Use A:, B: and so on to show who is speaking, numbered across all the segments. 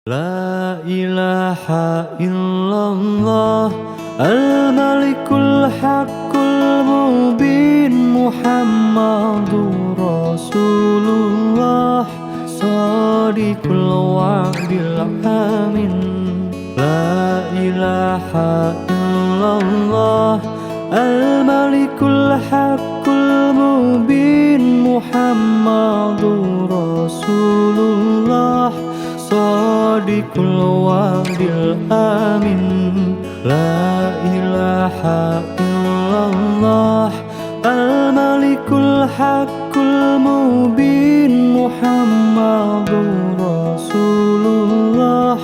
A: La ilaha illallah Al-Malikul Haqqul Mubin Muhammadur Rasulullah Shadiqul wa'dil amin. La ilaha illallah Al-Malikul Haqqul Mubin Muhammadur Rasulullah Shadiqul wa'dil amin. La ilaha illallah Al-Malikul Haqqul Mubin Muhammadur Rasulullah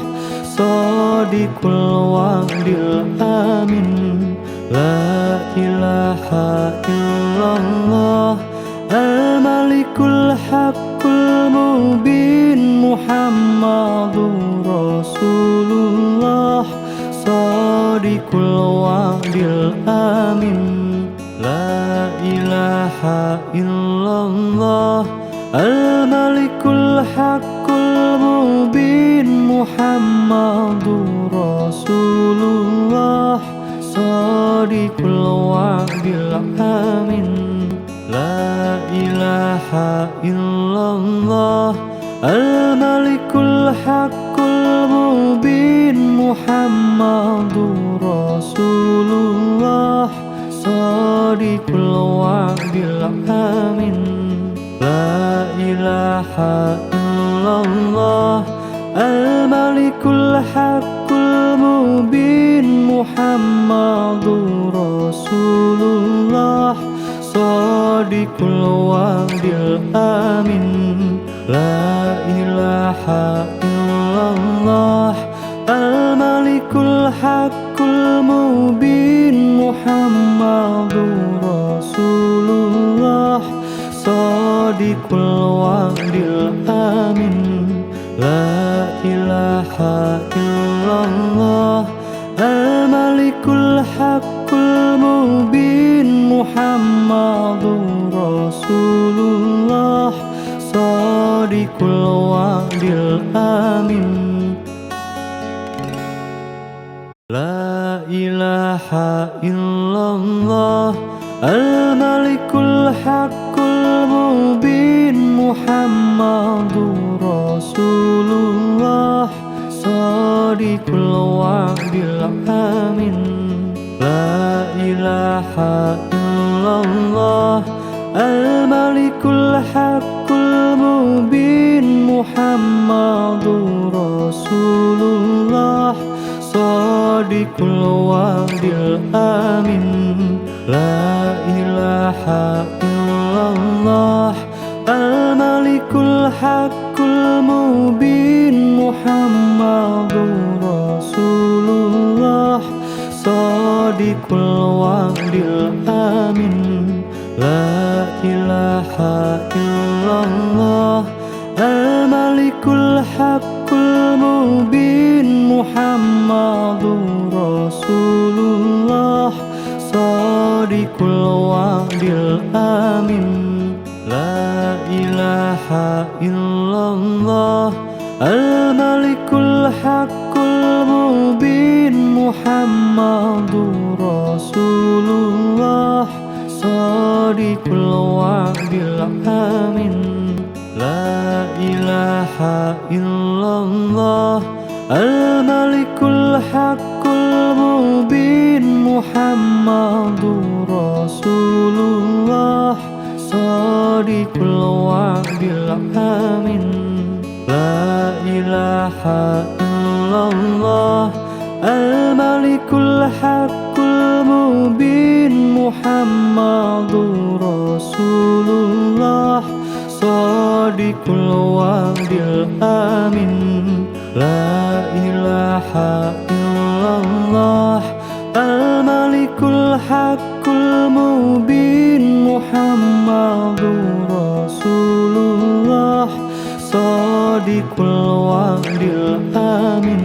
A: Shadiqul wa'dil amin. La ilaha illallah Al-Malikul Haqqul Mubin Muhammadur Rasulullah Shadiqul wa'dil amin. La ilaha illallah Al-Malikul Haqqul Mubin Muhammadur Rasulullah Shadiqul wa'dil amin. La ilaha illallah Al-Malikul Haqqul Mubin Muhammadur Rasulullah Shadiqul wa'dil amin. La ilaha illallah Al-Malikul Haqqul Mubin Muhammadur Rasulullah Shadiqul wa'dil amin. La ilaha illallah Al-Malikul Haqqul Mubin Muhammadur Rasulullah Shadiqul wa'dil amin. La ilaha illallah Al-Malikul Haqqul Mubin Muhammadur Rasulullah Shadiqul wa'dil amin. La ilaha illallah Al-Malikul Haqqul Mubin Muhammadur Rasulullah Shadiqul wa'dil amin. La ilaha illallah Al-Malikul Haqqul Mubin Muhammadur Rasulullah Shadiqul wa'dil amin. La ilaha illallah Al-Malikul Haqqul Mubin Muhammadur Rasulullah Shadiqul wa'dil amin. La ilaha illallah Al-Malikul Haqqul Mubin Muhammadur Rasulullah Shadiqul wa'dil amin. La ilaha illallah Al-Malikul Haqqul Mubin Muhammadur Rasulullah Shadiqul wa'dil amin. La ilaha illallah Al-Malikul Haqqul Mubin Muhammadur Rasulullah Shadiqul wa'dil amin. La ilaha illallah Al-Malikul Haqqul Mubin Muhammadur Rasulullah Shadiqul wa'dil amin. La ilaha illallah Al-Malikul Haqqul Mubin Muhammadur Rasulullah Shadiqul wa'dil amin.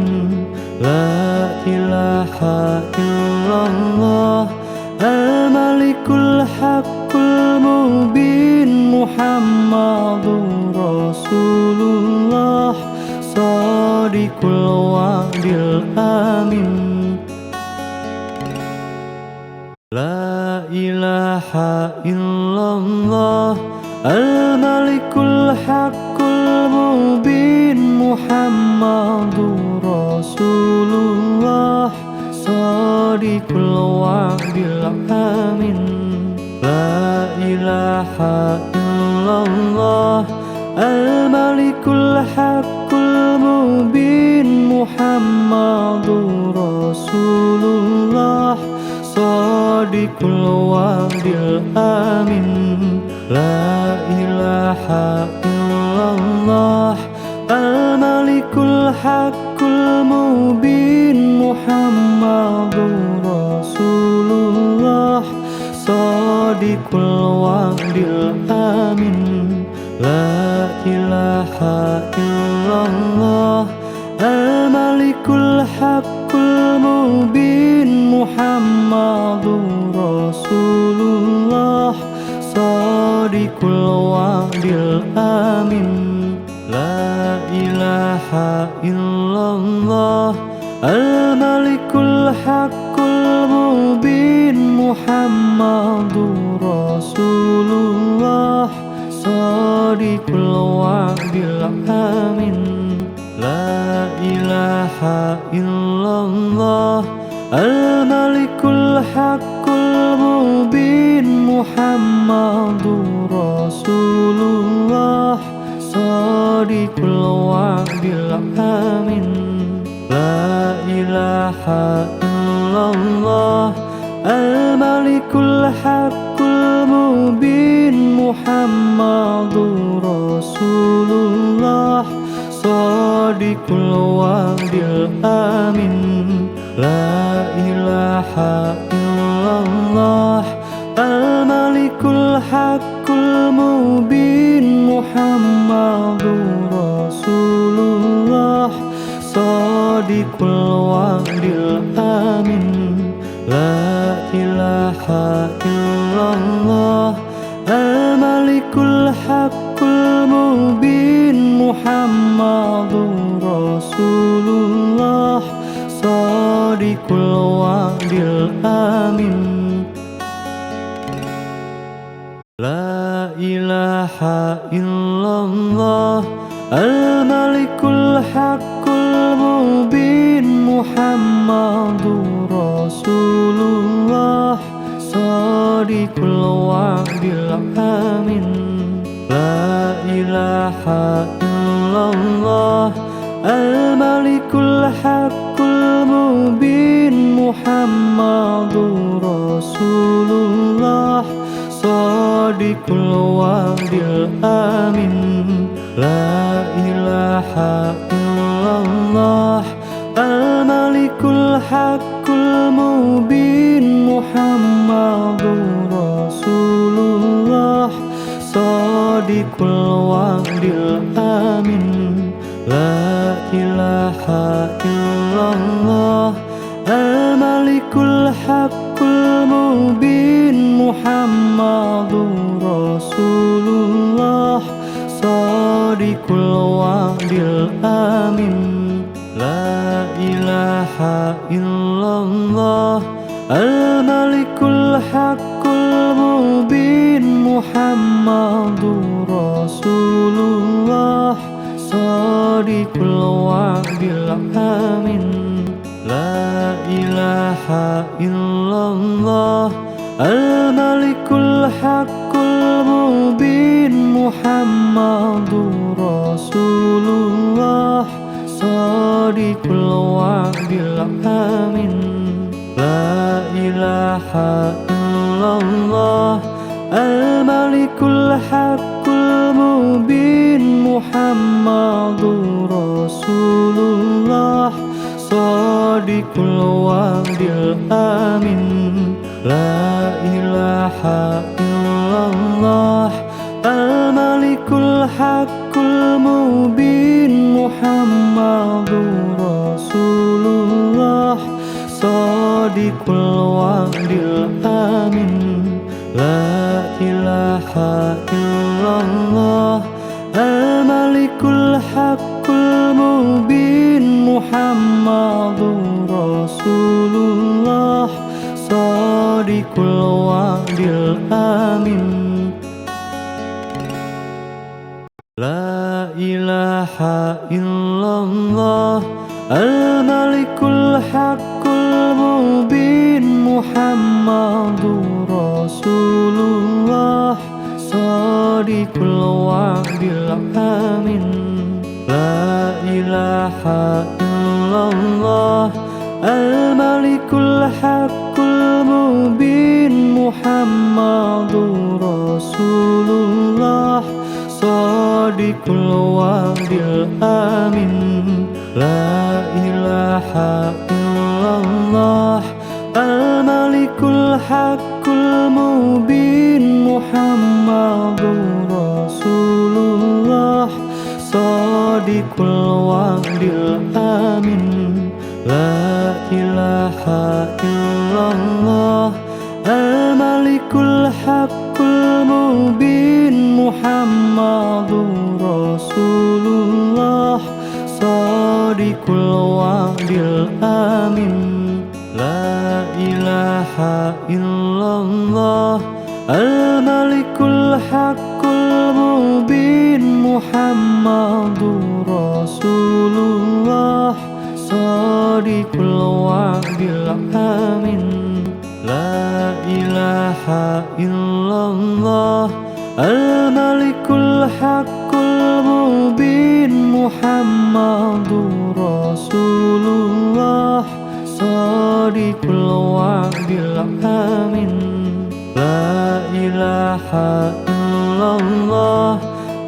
A: La ilaha illallah Al-Malikul Haqqul Mubin Muhammadur Rasulullah Shadiqul الوعد الآمن لا إله إلا الله الملك الحق المبين محمد رسول الله صادق الوعد الآمن لا إله إلا الله الملك الحق المبين محمد رسول الله صادق الوعد الآمن لا إله إلا الله الملك الحق المبين محمد رسول الله صادق الوعد الآمن لا إله إلا الله الملك الحق المبين محمد رسول الله صادق الوعد الآمن لا إله إلا الله الملك الحق المبين محمد رسول الله صادق الوعد الآمن لا إله إلا الله الملك الحق المبين محمد رسول الله صادق الوعد الآمن لا إله إلا الله الملك الحق المبين محمد رسول الله صادق الوعد الآمن لا إله إلا الله الملك الحق المبين محمد رسول الله صادق الوعد الآمن لا إله إلا الله الملك الحق المبين محمد رسول الله صادق الوعد الآمن لا إله إلا الله الملك الحق المبين محمد رسول الله صادق الوعد الآمن لا إله إلا الله الملك الحق المبين محمد رسول الله صادق الوعد الآمن لا إله إلا الله الملك الحق المبين محمد رسول الله صادق الوعد الآمن لا إله إلا الله الملك الحق المبين محمد رسول الله صادق الوعد الآمن لا إله إلا الله الملك الحق المبين محمد رسول الله صادق الوعد الآمن لا إله إلا الله الملك الحق المبين محمد رسول الله صادق الوعد الآمن لا إله إلا الله الملك الحق المبين محمد رسول الله صادق الوعد الآمن لا إله إلا الله الملك الحق المبين محمد رسول الله صادق الوعد الآمن لا إله إلا الله الملك الحق المبين Muhammadur Rasulullah Shadiqul wa'dil amin. La ilaha illallah al-malikul haqqul mubin Muhammadur Rasulullah Shadiqul wa'dil amin. La ilaha illallah al-malikul haqqul mubin Muhammadur Rasulullah Shadiqul wa'dil amin. La ilaha illallah al-malikul haqqul mubin Muhammadur Rasulullah Shadiqul wa'dil amin. La ilaha illallah al-malikul haqqul mubin Muhammadur Rasulullah Shadiqul wa'dil amin. La ilaha illallah al-malikul haqqul mubin Muhammadur Rasulullah Shadiqul wa'dil amin. La ilaha illallah al-malikul haqqul mubin Muhammadur Rasulullah Shadiqul wa'dil amin. La ilaha illallah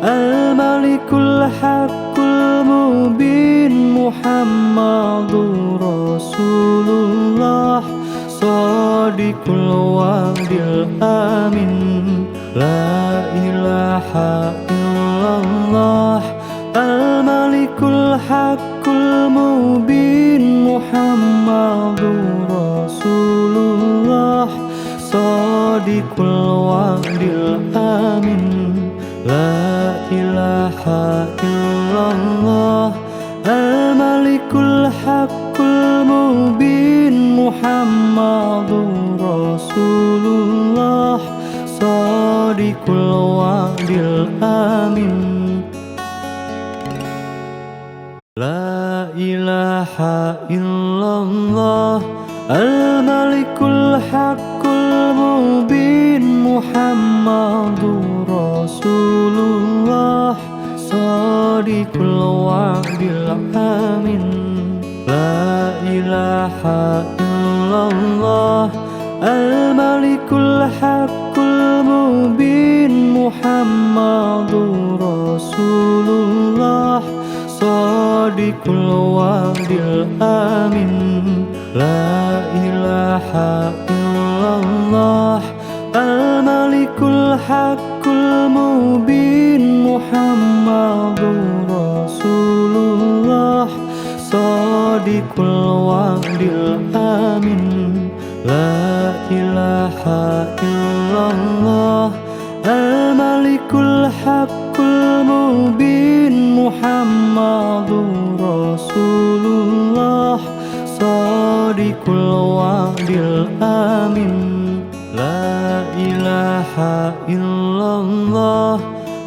A: al-malikul haqqul mubin Muhammadur Rasulullah Shadiqul wa'dil amin. La ilaha illallah al-malikul haqqul mubin Muhammadur Rasulullah Shadiqul wa'dil amin. La ilaha illallah al-malikul haqqul mubin Muhammadur Rasulullah Shadiqul wa'dil amin. La ilaha illallah al-malikul haqqul mubin Muhammadur Rasulullah Shadiqul wa'dil amin. La ilaha illallah al-malikul haqqul mubin Muhammadur Rasulullah Shadiqul wa'dil amin. La ilaha illallah al-malikul haqqul mubin Muhammadur Rasulullah Shadiqul wa'dil amin. La ilaha illallah al-malikul haqqul mubin Muhammadur Rasulullah Shadiqul wa'dil amin. La ilaha illallah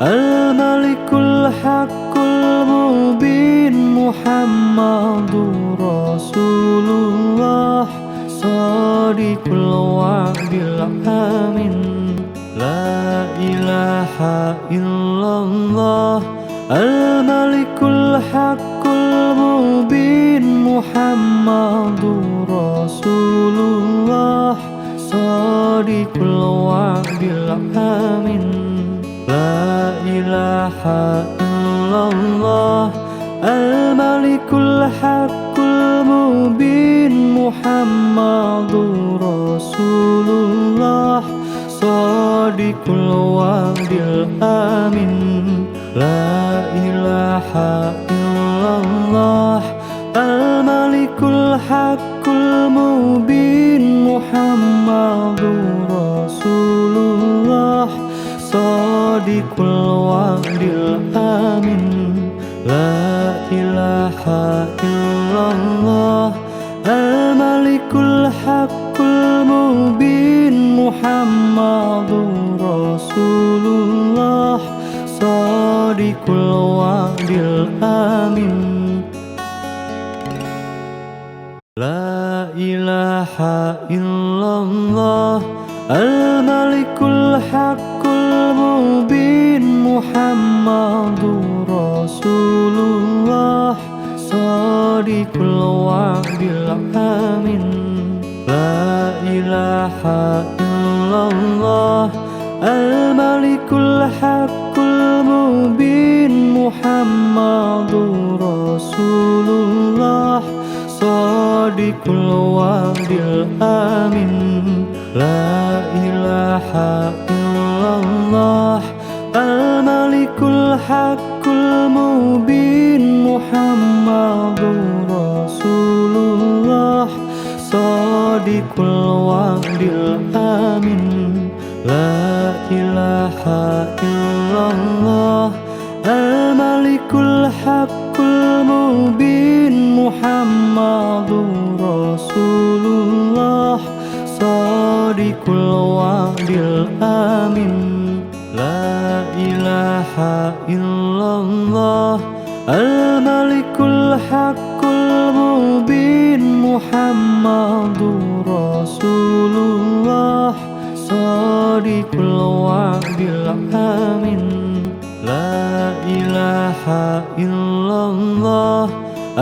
A: al-malikul haqqul mubin Muhammadur Rasulullah Shadiqul wa'dil amin. La ilaha illallah al-malikul haqqul mubin Muhammadur Rasulullah Shadiqul wa'dil amin. La ilaha illallah al-malikul haqqul mubin Muhammadur Rasulullah Shadiqul wa'dil amin. La ilaha illallah al-malikul haqqul mubin Muhammadur Rasulullah Shadiqul wa'dil amin. La ilaha illallah illallah al-malikul haqqul mubin Muhammadur Rasulullah shadiqul wa'dil amin. La ilaha illallah al-malikul haqqul mubin Muhammadur Rasulullah shadiqul wa'dil amin. La ilaha illallah al-malikul haqqul mubin Muhammadur Rasulullah shadiqul wa'dil amin. La ilaha illallah al-malikul haqqul mubin Muhammadur Rasulullah shadiqul wa'dil amin. La ilaha illallah al-malikul haqqul mubin Muhammadur Rasulullah shadiqul wa'dil amin. La ilaha illallah al-malikul haqqul mubin Muhammadur Rasulullah shadiqul wa'dil amin. La ilaha illallah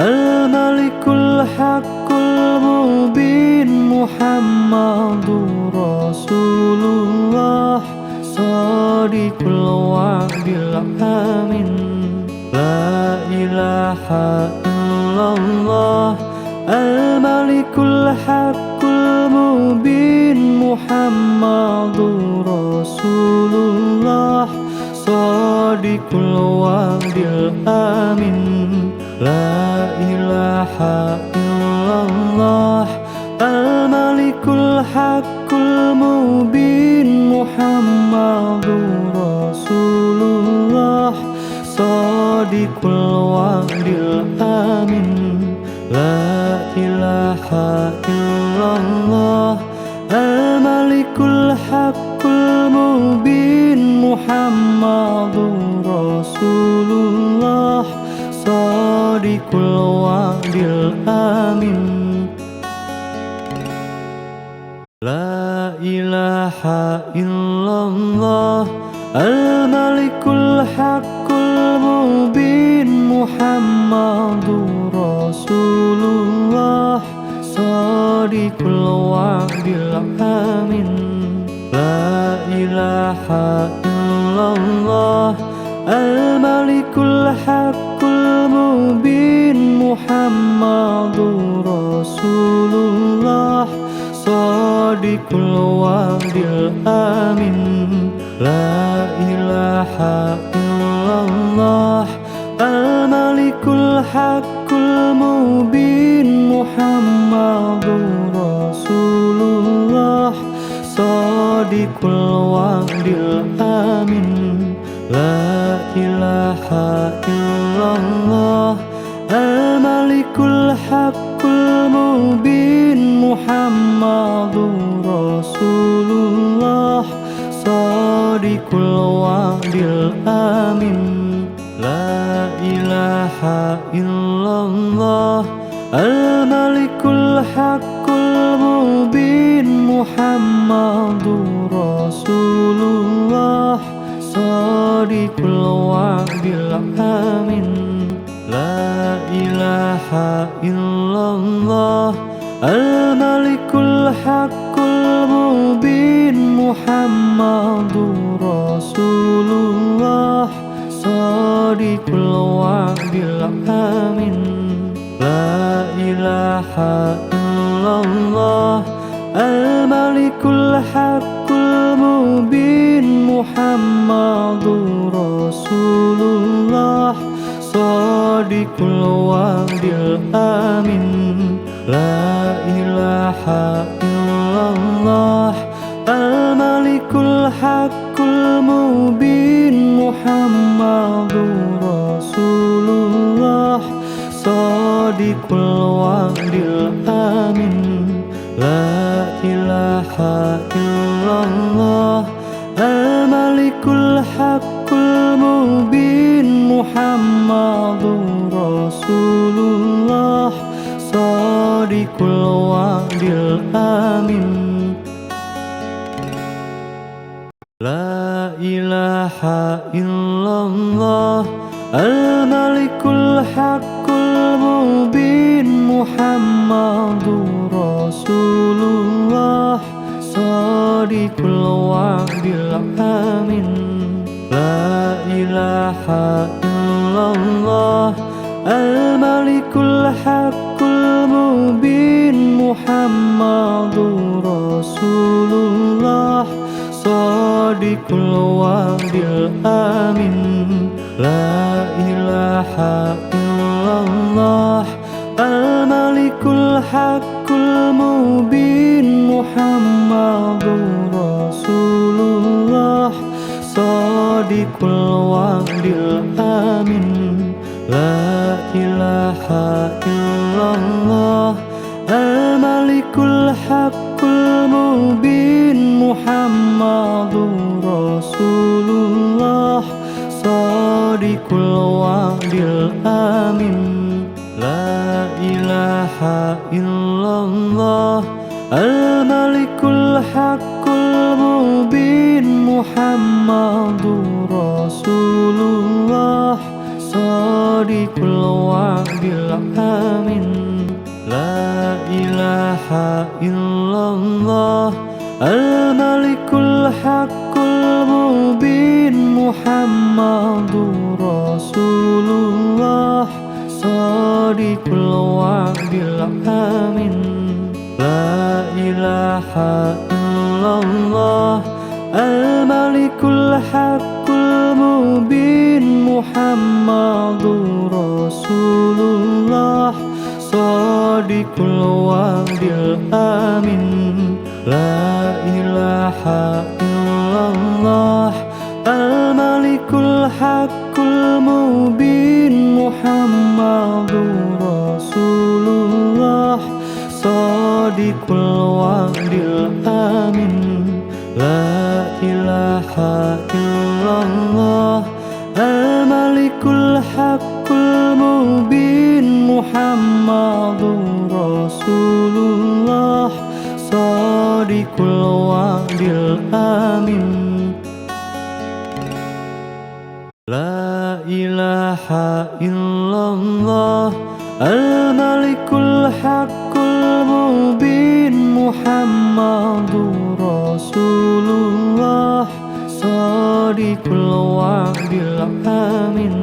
A: al-malikul haqqul mubin Muhammadur Rasulullah shadiqul wa'dil amin. La ilaha illallah al-malikul haqqul mubin Muhammadur Rasulullah shadiqul wa'dil amin. La ilaha illallah al-malikul haqqul mubin Muhammadur Rasulullah shadiqul wa'dil amin. La ilaha illallah al-malikul haqqul mubin Muhammadur Rasulullah shadiqul wa'dil amin. La ilaha illallah al-malikul haqqul mubin Muhammadur Rasulullah shadiqul wa'dil amin. La ilaha illallah al-malikul haqqul mubin Muhammadur Rasulullah shadiqul wa'dil amin. La ilaha illallah al-malikul haqqul mubin Muhammadur Rasulullah shadiqul wa'dil amin. La ilaha illallah al-malikul haqqul mubin Muhammadur Rasulullah shadiqul wa'dil amin. La ilaha illallah al-malikul haqqul mubin Muhammadur Rasulullah shadiqul wa'dil amin. La ilaha illallah al-malikul haqqul mubin Muhammadur Rasulullah shadiqul wa'dil amin. La ilaha illallah al-malikul haqqul mubin Muhammadur Rasulullah shadiqul wa'dil amin. La ilaha illallah al-malikul haqqul mubin Muhammadur Rasulullah shadiqul wa'dil amin. La ilaha illallah al-malikul haqqul mubin Muhammadur Rasulullah shadiqul wa'dil amin. La ilaha illallah al-malikul haqqul mubin Muhammadur Rasulullah shadiqul wa'dil amin. La ilaha illallah al-malikul haqqul mubin Muhammadur Rasulullah shadiqul wa'dil amin. La ilaha illallah al-malikul haqqul mubin Muhammadur Rasulullah shadiqul wa'dil amin. La ilaha illallah al-malikul haqqul mubin Muhammadur Rasulullah shadiqul wa'dil amin. La ilaha illallah al-malikul haqqul mubin Muhammadur Rasulullah shadiqul wa'dil amin. La ilaha illallah al-malikul haqqul mubin Muhammadur Rasulullah shadiqul wa'dil amin. La ilaha illallah al-malikul haqqul mubin Muhammadur Rasulullah shadiqul wa'dil amin. La ilaha illallah al-malikul haqqul mubin Muhammadur Rasulullah shadiqul wa'dil amin. La ilaha illallah al-malikul haqqul mubin Muhammadur Rasulullah shadiqul wa'dil amin. La ilaha illallah al-malikul haqqul mubin Muhammadur Rasulullah shadiqul wa'dil amin.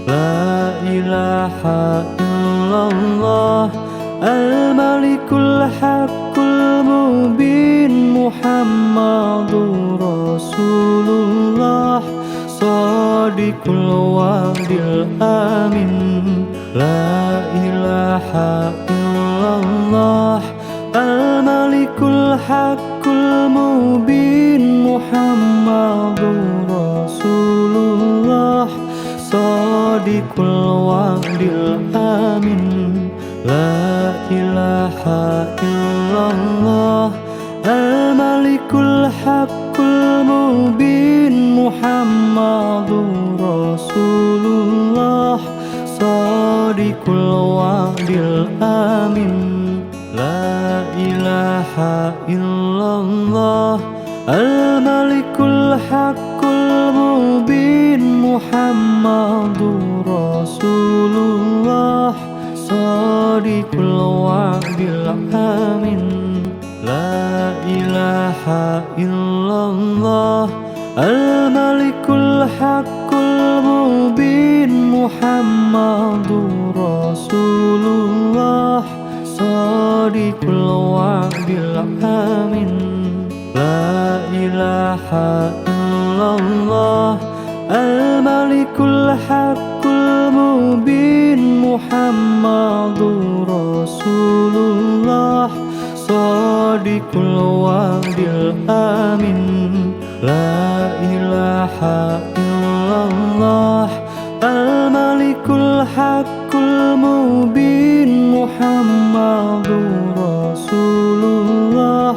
A: La ilaha illallah al-malikul haqqul mubin Muhammadur Rasulullah shadiqul wa'dil amin. La ilaha illallah al-malikul haqqul mubin Muhammadur Rasulullah shadiqul wa'dil amin. La ilaha illallah al-malikul haqqul mubin Muhammadur Rasulullah shadiqul wa'dil amin. La ilaha illallah al-malikul haqqul mubin Muhammadur Rasulullah shadiqul wa'dil amin. La ilaha illallah al-malikul haqqul mubin Muhammadur Rasulullah shadiqul wa'dil amin. La ilaha illallah al-malikul haqqul mubin Muhammadur Rasulullah shadiqul wa'dil amin. La ilaha illallah al-malikul haqqul mubin Muhammadur Rasulullah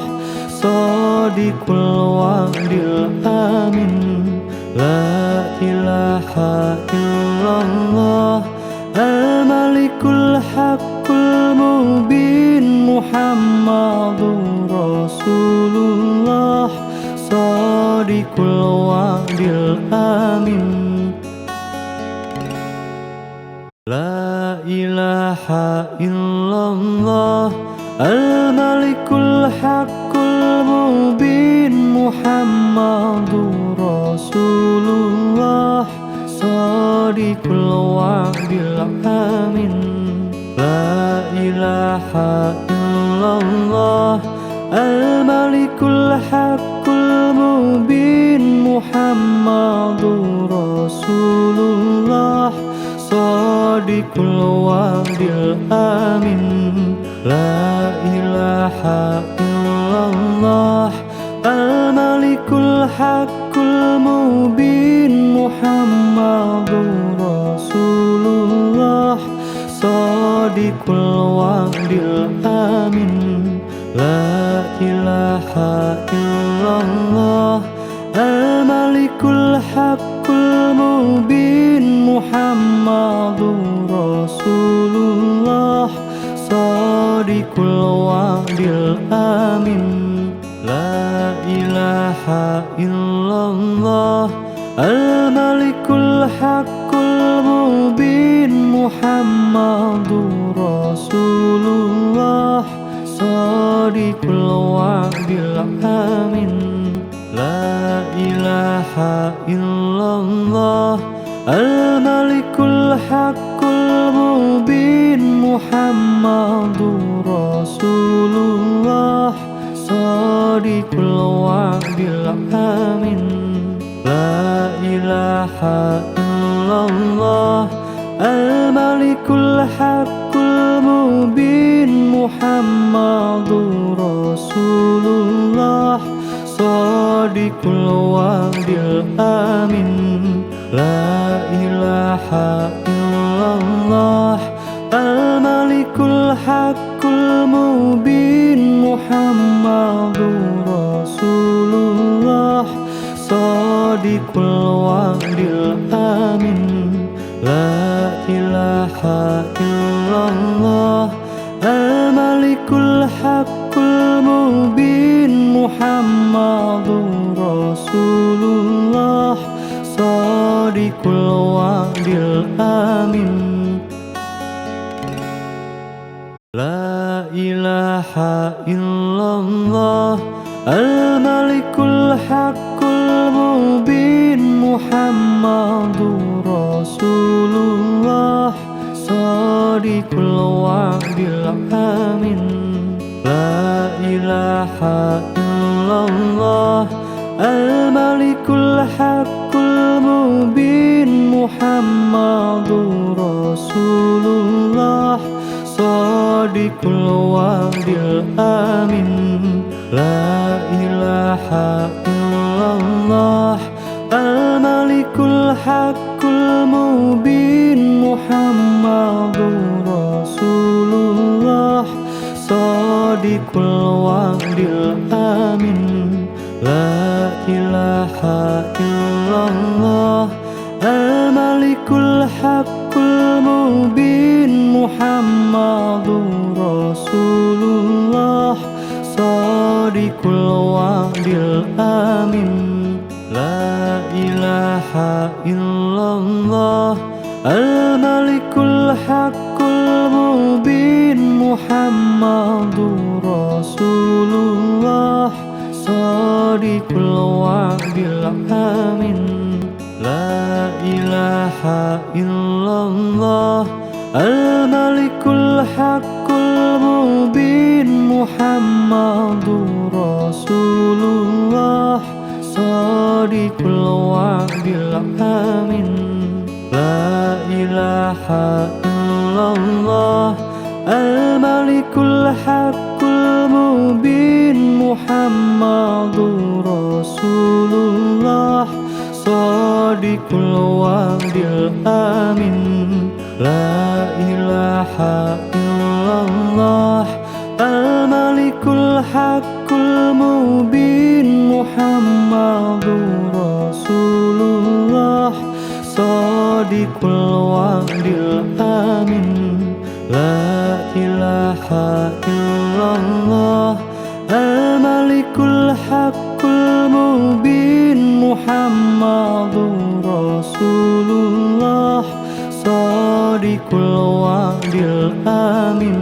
A: Shadiqul wa'dil amin. La ilaha illallah al-malikul haqqul mubin Muhammadur Rasulullah Shadiqul wa'dil amin. La ilaha illallah al-malikul haqqul mubin Muhammadur Rasulullah Shadiqul wa'dil amin. La ilaha illallah al-malikul haqqul mubin Muhammadur Rasulullah Shadiqul wa'dil amin. La ilaha illallah al-malikul haqqul mubin Muhammadur Rasulullah Shadiqul wa'dil amin. La ilaha illallah al-malikul haqqul mubin Muhammadur Rasulullah Shadiqul wa'dil amin. La ilaha illallah al-malikul haqqul mubin Muhammadur Rasulullah Shadiqul wa'dil amin. La ilaha illallah al-malikul haqqul mubin Muhammadur Rasulullah Shadiqul wa'dil amin. La ilaha illallah al-malikul haqqul mubin Muhammadur Rasulullah Shadiqul wa'dil amin. La ilaha illallah al-malikul haqqul mubin Muhammadur Rasulullah Shadiqul wa'dil amin. La ilaha illallah al-malikul haqqul mubin Muhammadur Rasulullah Shadiqul wa'dil amin. La ilaha illallah al-malikul haqqul mubin Muhammadur Rasulullah Shadiqul wa'dil amin. La ilaha illallah al-malikul haqqul mubin Muhammadur Rasulullah Shadiqul wa'dil amin. La ilaha illallah al-malikul haqqul mubin Muhammadur Rasulullah Shadiqul wa'dil amin. La ilaha illallah al-malikul haqqul mubin Muhammadur Rasulullah Shadiqul wa'dil amin. La ilaha illallah al-malikul haqqul mubin Muhammadur Rasulullah Shadiqul wa'dil amin. La ilaha illallah al-malikul haqqul mubin Muhammadur Rasulullah Shadiqul wa'dil amin. La ilaha illallah al-malikul haqqul mubin Muhammadur Rasulullah Shadiqul wa'dil amin. La ilaha illallah illallah al-malikul haqqul mubin Muhammadur Rasulullah shadiqul wa'dil amin la ilaha illallah al-malikul haqqul mubin Muhammadur Rasulullah shadiqul wa'dil amin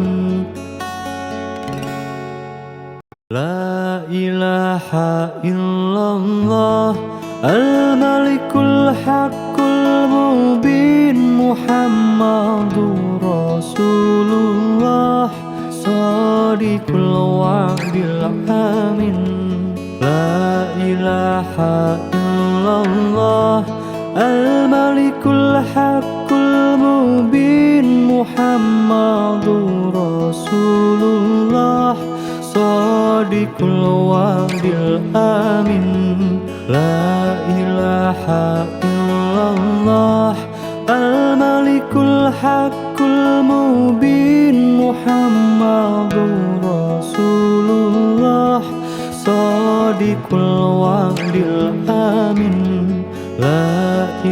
A: la ilaha illallah al-malikul haqqul mubin Muhammadur Rasulullah shadiqul wa'dil amin la ilaha illallah al-malikul haqqul mubin Muhammadur Rasulullah shadiqul wa'dil amin la ilaha illallah al-malikul haqqul mubin Muhammadur Rasulullah shadiqul wa'dil amin la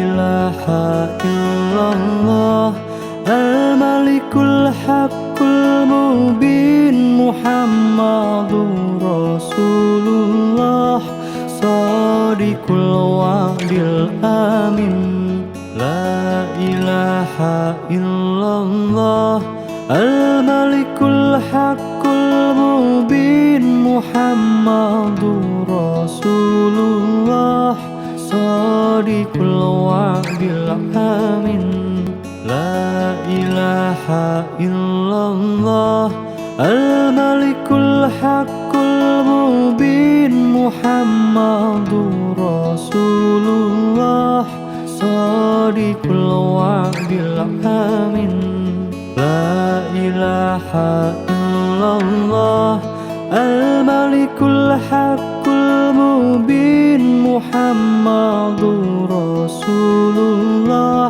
A: ilaha illallah al-malikul haqqul mubin Muhammadur Rasulullah shadiqul wa'dil amin la ilaha illallah al-malikul haqqul mubin Muhammadur Rasulullah shadiqul wa'dil amin la ilaha illallah al-malikul haqqul mubin Muhammadur Rasulullah shadiqul wa'dil amin la ilaha illallah al-malikul haqqul mubin Muhammadur Rasulullah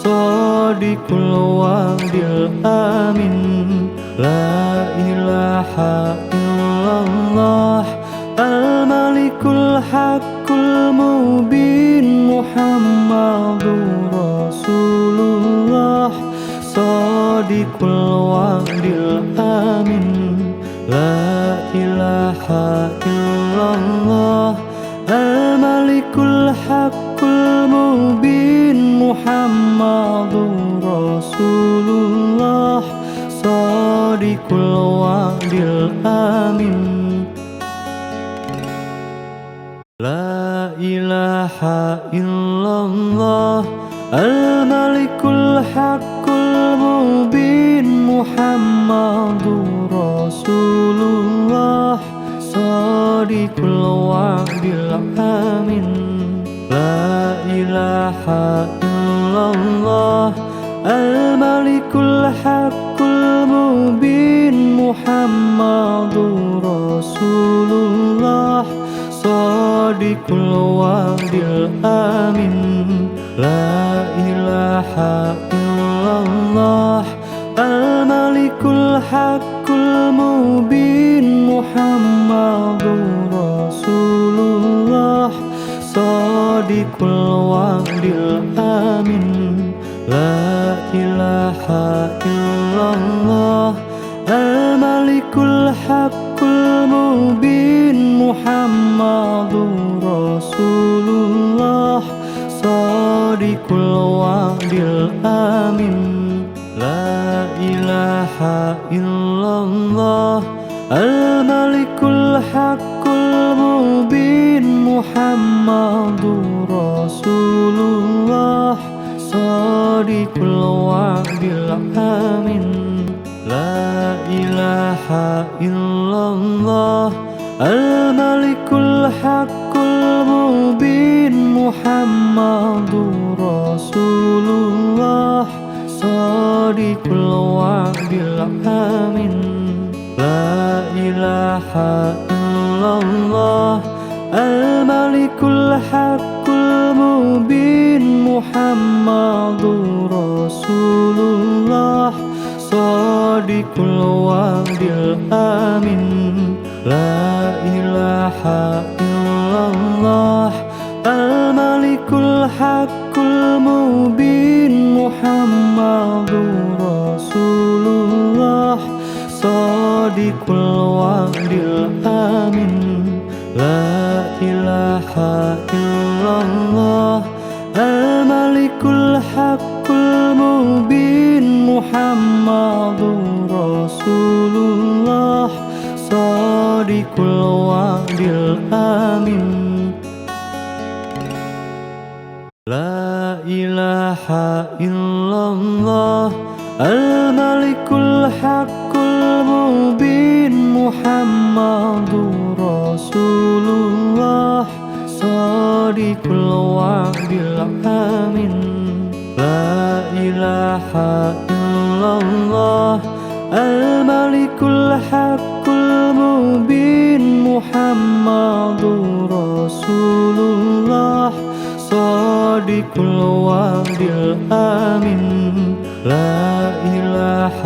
A: shadiqul wa'dil amin la ilaha illallah al-malikul haqqul mubin Muhammadur Rasulullah shadiqul wa'dil amin la ilaha illallah al-malikul haqqul mubin Muhammadur Rasulullah shadiqul wa'dil amin la ilaha illallah al-malikul haqqul mubin Muhammadur Rasulullah shadiqul wa'dil amin la ilaha illallah al-malikul haqqul mubin Muhammadur Rasulullah shadiqul wa'dil amin la ilaha illallah al-malikul haqqul mubin Muhammadur Rasulullah shadiqul wa'dil amin la ilaha illallah al-malikul haqqul mubin Muhammadur Rasulullah shadiqul wa'dil amin la ilaha illallah al-malikul haqqul mubin Muhammadur Rasulullah shadiqul wa'dil amin la ilaha illallah al-malikul haqqul mubin Muhammadur Rasulullah shadiqul wa'dil amin la ilaha illallah al-malikul haqqul mubin Muhammadur Rasulullah shadiqul الوعد الآمن لا إله إلا الله الملك الحق المبين محمد رسول الله صادق الوعد الآمن لا إله إلا الله الملك الحق المبين محمد رسول الله صادق الوعد الآمن لا إله إلا الله الملك الحق المبين محمد رسول الله صادق الوعد الآمن لا إله إلا الله الملك الحق المبين محمد رسول الله صادق الوعد الآمن لا إله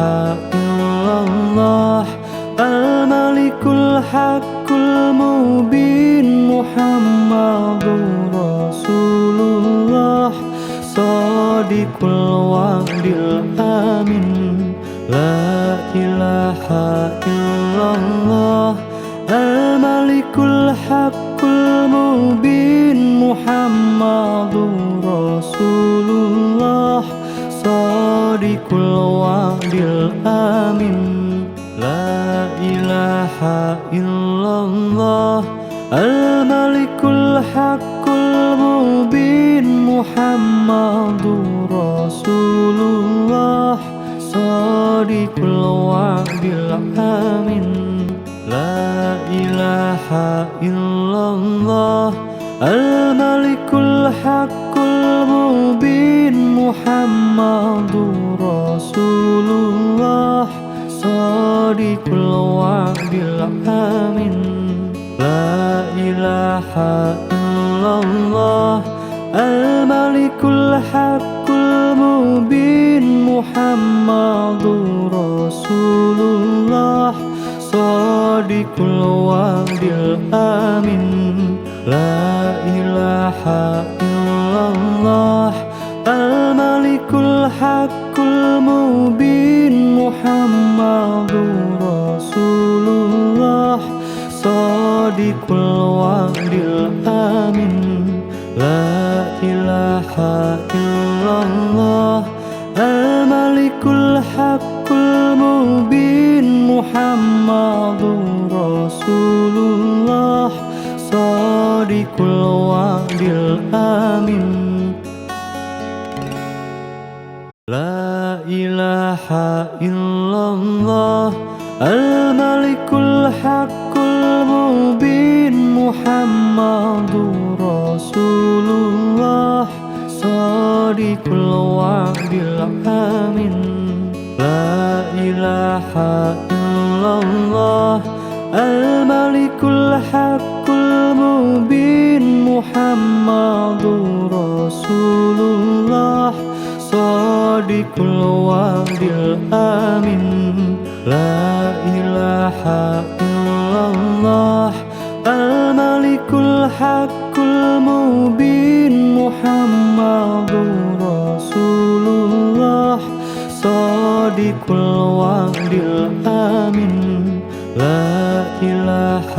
A: إلا الله الملك الحق المبين محمد رسول الله صادق الوعد الآمن لا إله إلا الله الملك الحق المبين محمد رسول الله صادق الوعد الآمن لا إله إلا الله الملك الحق المبين محمد رسول الله صادق الوعد الآمن لا إله إلا الله الملك الحق المبين محمد رسول الله صادق الوعد الآمن لا إله إلا الله الملك الحق المبين محمد رسول الله صادق الوعد الآمن لا إله إلا الله الملك الحق المبين محمد رسول الله صادق الوعد الآمن لا إله إلا الله الملك الحق المبين محمد رسول الله صادق الوعد الآمن لا إله إلا الله الملك الحق المبين محمد رسول الله صادق الوعد الآمن لا إله إلا الله الملك الحق المبين محمد رسول الله صادق الوعد الآمن لا إله إلا الله الملك الحق المبين محمد رسول الله صادق الوعد الآمن لا إله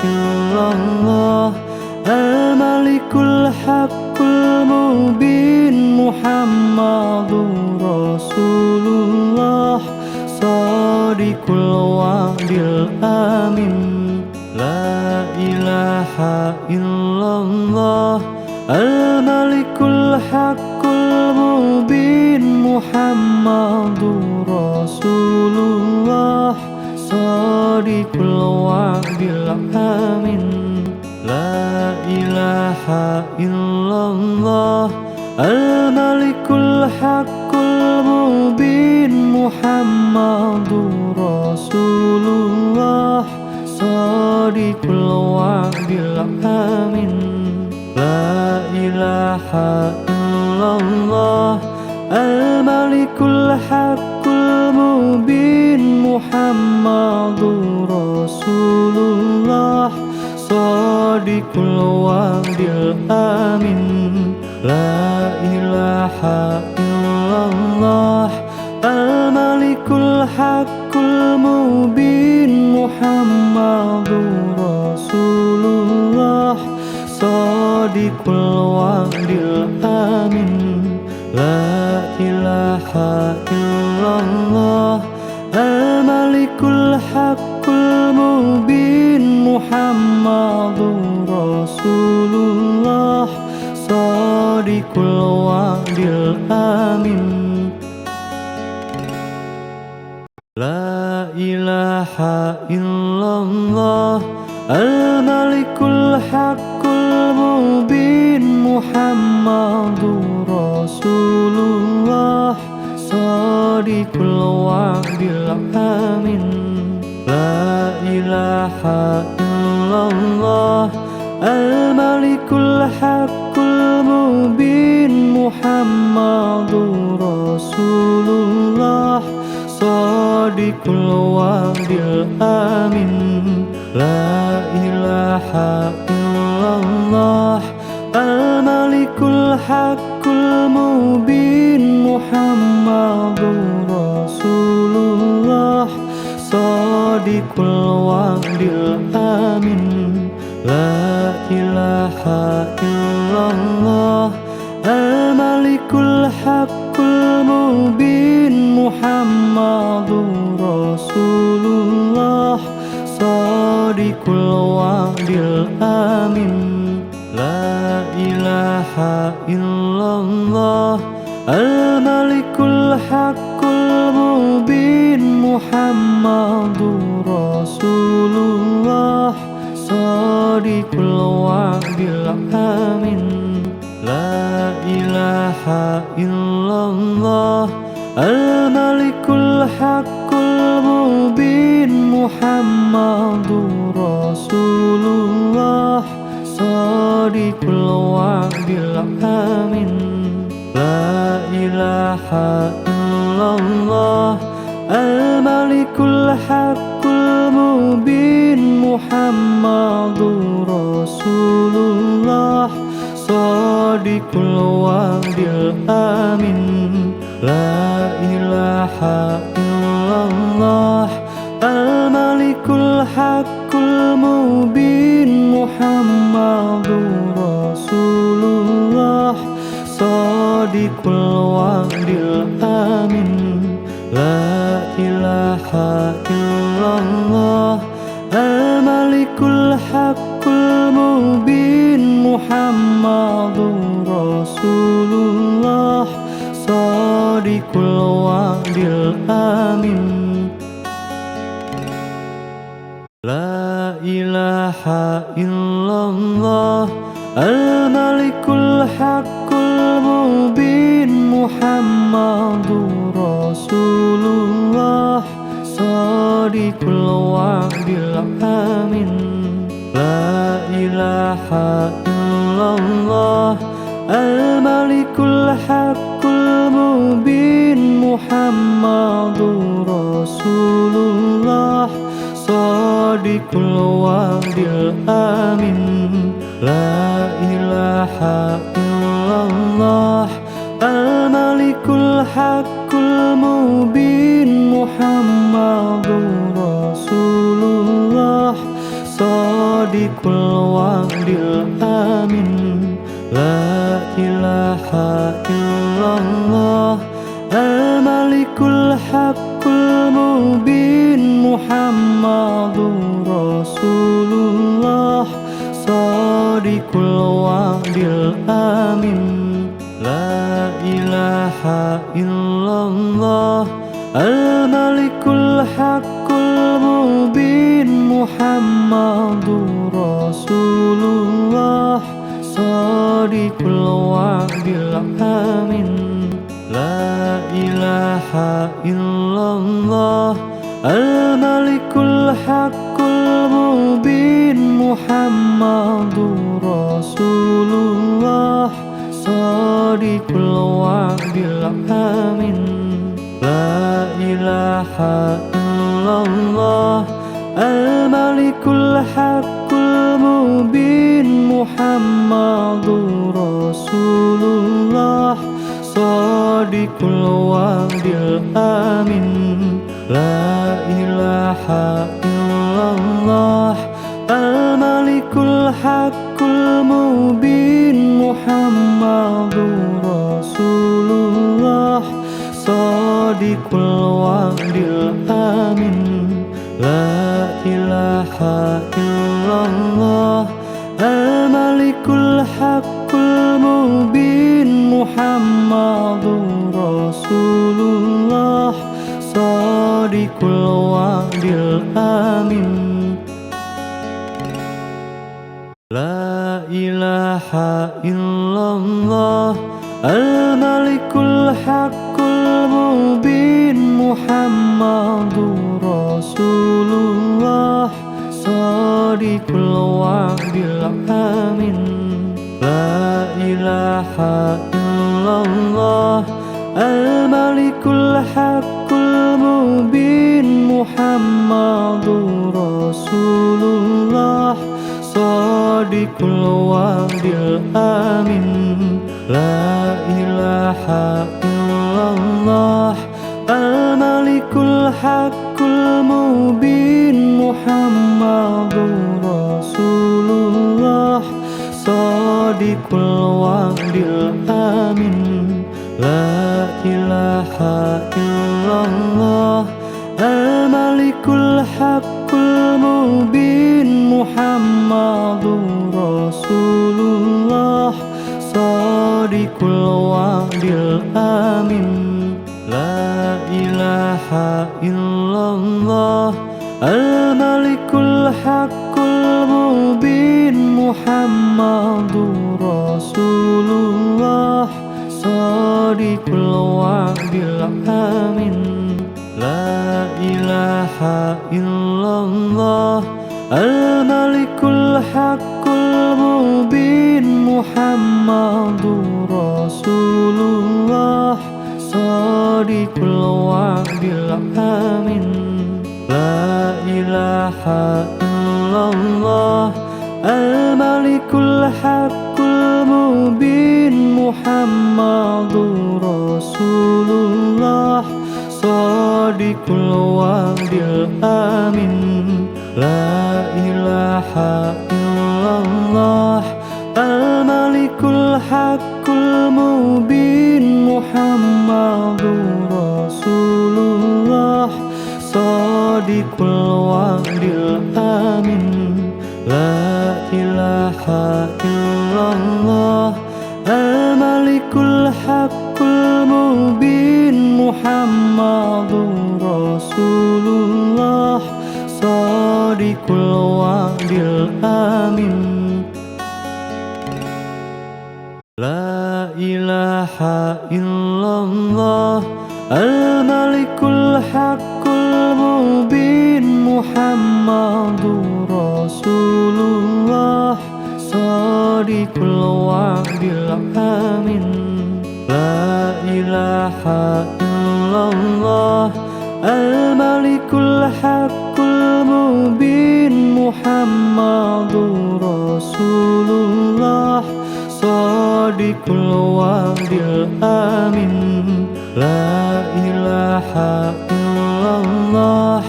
A: إلا الله الملك الحق المبين محمد رسول الله صادق الوعد الآمن لا إله إلا الله الملك الحق المبين محمد رسول الله صادق الوعد الآمن لا إله إلا الله الملك الحق المبين محمد رسول الله صادق الوعد الآمن لا إله إلا الله الملك الحق المبين Muhammadur Rasulullah Shadiqul wa'dil amin. La ilaha illallah al-malikul haqqul mubin. Muhammadur Rasulullah Shadiqul wa'dil amin. La ilaha illallah al-malikul haqqul mubin. Muhammadur Rasulullah Shadiqul wa'dil amin. La ilaha illallah al-malikul haqqul mubin. Muhammadur Rasulullah Shadiqul wa'dil amin. La ilaha illallah al-malikul haqqul mubin. Muhammadur Rasulullah Shadiqul wa'dil amin. La ilaha illallah al-malikul haqqul mubin. Muhammadur Rasulullah Shadiqul wa'dil amin. La ilaha illallah al-malikul haqqul mubin. Muhammadur Rasulullah Shadiqul wa'dil amin. La ilaha illallah al-malikul haqqul mubin. Muhammadur Rasulullah Shadiqul wa'dil amin. La ilaha illallah al-malikul haqqul mubin. Muhammadur Rasulullah Shadiqul wa'dil amin. La ilaha illallah al-malikul haqqul mubin. Muhammadur Rasulullah Shadiqul wa'dil amin. La ilaha illallah al-malikul haqqul mubin. Muhammadur Rasulullah Shadiqul wa'dil amin. La ilaha illallah al-malikul haqqul mubin. Muhammadur Rasulullah Shadiqul wa'dil amin. La ilaha illallah al-malikul haqqul mubin. Muhammadur Rasulullah Shadiqul wa'dil amin. La ilaha illallah al-malikul haqqul mubin. Muhammadur Rasulullah Shadiqul wa'dil amin. La ilaha illallah al-malikul haqqul mubin. Muhammadur Rasulullah Shadiqul wa'dil amin. La ilaha illallah al-malikul haqqul mubin. Muhammadur Rasulullah Shadiqul wa'dil amin. La ilaha illallah al-malikul haqqul mubin. Muhammadur Rasulullah Shadiqul wa'dil amin. La ilaha illallah al-malikul haqqul mubin. Muhammadur Rasulullah Shadiqul wa'dil amin. La ilaha illallah illallah Al-Malikul Haqqul Mubin Muhammadur Rasulullah Shadiqul Wa'dil Amin La ilaha illallah Al-Malikul Haqqul Mubin Muhammadur Rasulullah Shadiqul Wa'dil Amin La ilaha illallah Al-Malikul Haqqul Mubin Muhammadur Rasulullah Shadiqul Wa'dil Amin La ilaha illallah Al-Malikul Haqqul Mubin Muhammadur Rasulullah Shadiqul Wa'dil Amin La ilaha illallah Al-Malikul Haqqul Mubin Muhammadur Rasulullah Shadiqul Wa'dil Amin La ilaha illallah Al-Malikul Haqqul Mubin Muhammadur Rasulullah Shadiqul Wa'dil Amin La ilaha illallah Al-Malikul Haqqul Mubin Muhammadur Rasulullah Shadiqul Wa'dil Amin La ilaha illallah Al-Malikul Haqqul Mubin Muhammadur Rasulullah Shadiqul Wa'dil Amin La ilaha illallah Al-Malikul Haqqul Mubin Muhammadur Rasulullah Shadiqul Wa'dil Amin La ilaha illallah Al-Malikul Haqqul Mubin Muhammadur Rasulullah Shadiqul Wa'dil Amin La ilaha illallah Al-Malikul Haqqul Mubin Muhammadur Rasulullah Shadiqul Wa'dil Amin La ilaha illallah Al-Malikul Haqqul Mubin Muhammadur Rasulullah Shadiqul Wa'dil Amin La ilaha illallah Al-Malikul Haqqul Mubin Muhammadur Rasulullah Shadiqul Wa'dil Amin La ilaha illallah Al-Malikul Haqqul Mubin Muhammadur Rasulullah Shadiqul Wa'dil Amin La ilaha illallah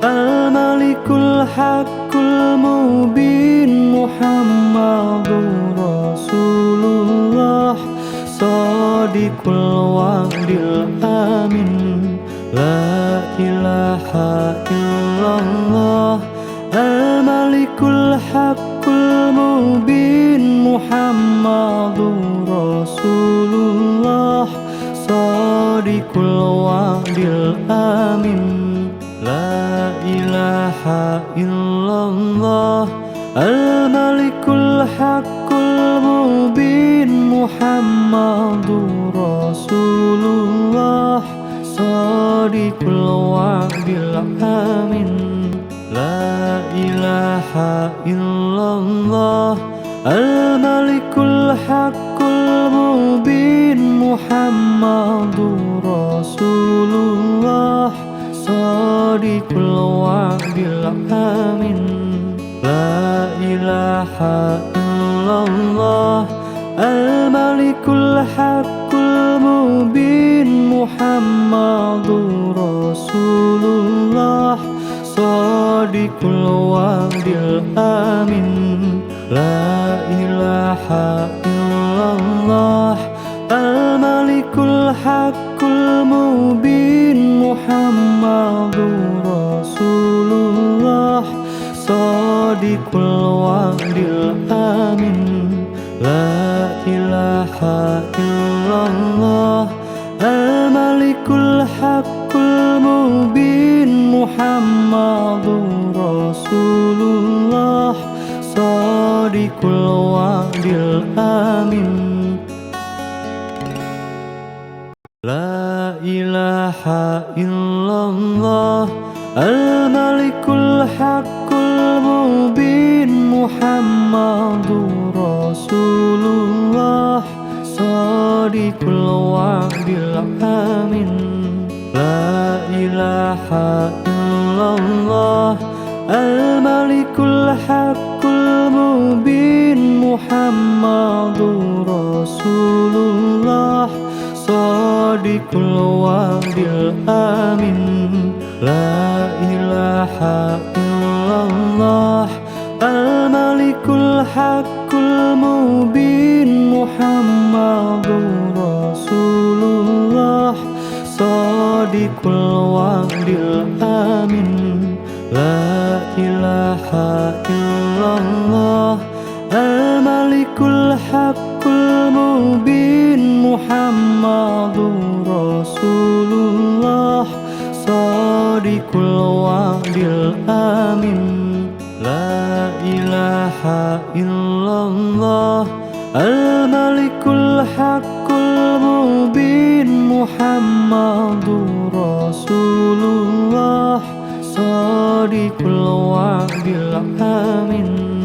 A: Al-Malikul Haqqul Mubin Muhammadur Rasulullah Shadiqul Wa'dil Amin La ilaha illallah Al-Malikul Haqqul Mubin Muhammadur Rasulullah Shadiqul Wa'dil Amin La ilaha illallah Al-Malikul Haqqul Mubin Muhammadur Rasulullah Shadiqul Wa'dil Amin La ilaha illallah Al-Malikul Haqqul Mubin Muhammadur Rasulullah Shadiqul الآمن لا إله إلا الله الملك الحق المبين محمد رسول الله صادق الوعد الآمن لا إله إلا الله الملك الحق المبين محمد رسول الله صادق الوعد الآمن لا إله إلا الله الملك الحق المبين محمد رسول الله صادق الوعد الآمن لا إله إلا الله الملك الحق المبين محمد رسول الله صادق الوعد الآمن لا إله إلا الله الملك الحق المبين محمد رسول الله صادق الوعد الآمن لا إله إلا الله الملك الحق المبين محمد رسول الله صادق الوعد الآمن لا إله إلا الله الملك الحق المبين محمد رسول الله صادق الوعد الآمن لا إله إلا الله الملك الحق المبين محمد رسول الله صادق الوعد الآمن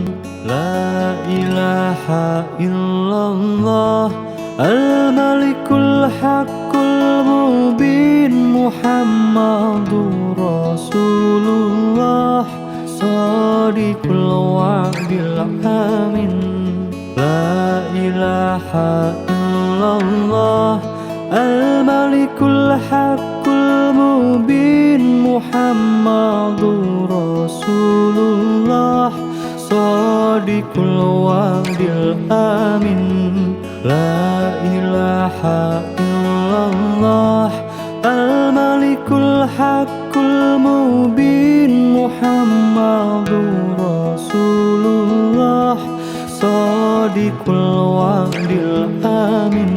A: لا إله إلا الله الملك الحق المبين محمد رسول الله صادق الوعد الآمن لا إله إلا الله الملك الحق المبين محمد رسول الله صادق الوعد الآمن لا إله إلا الله الملك الحق المبين محمد رسول الله صادق الوعد الآمن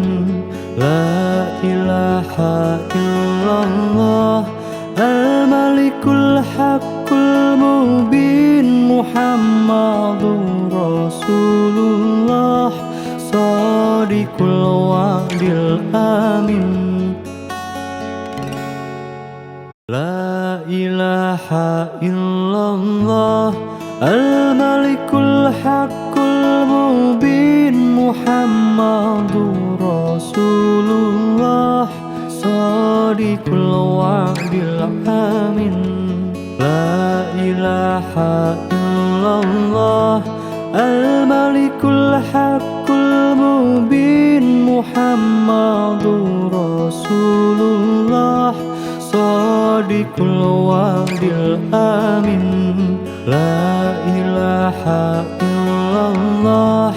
A: لا إله إلا الله الملك الحق المبين محمد رسول الله صادق الوعد الآمن لا إله إلا الله الملك الحق المبين محمد رسول الله صادق الوعد الآمن لا إله إلا الله الملك الحق المبين محمد رسول الله صادق الوعد الآمن لا إله إلا الله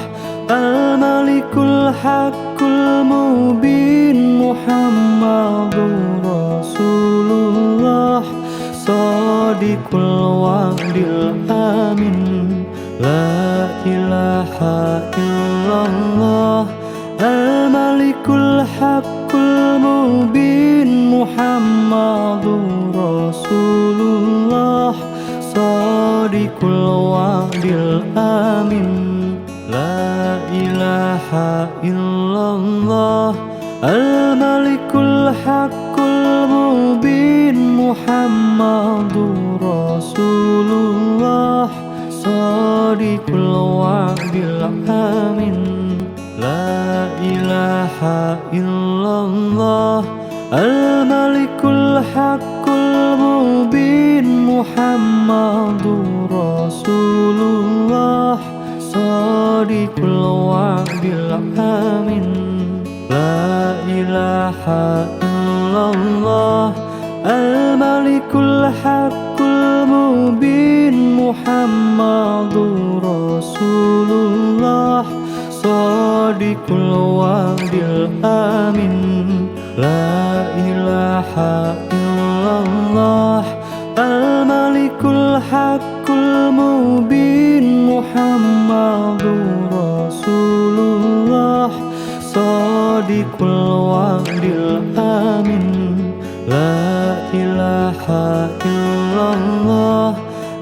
A: الملك الحق المبين محمد رسول الله صادق الوعد الآمن لا إله إلا الله الملك الحق المبين محمد رسول الله صادق الوعد الآمن لا إله إلا الله الملك الحق المبين محمد رسول الله صادق الوعد الآمن لا إله إلا الله الملك الحق المبين Muhammadur Rasulullah Shadiqul wa'dil amin. La ilaha illallah Al-Malikul Haqqul Mubin Muhammadur Rasulullah Shadiqul wa'dil amin. La ilaha illallah Al-Malikul Haqqul Mubin Muhammadur Rasulullah Shadiqul wa'dil amin. La ilaha illallah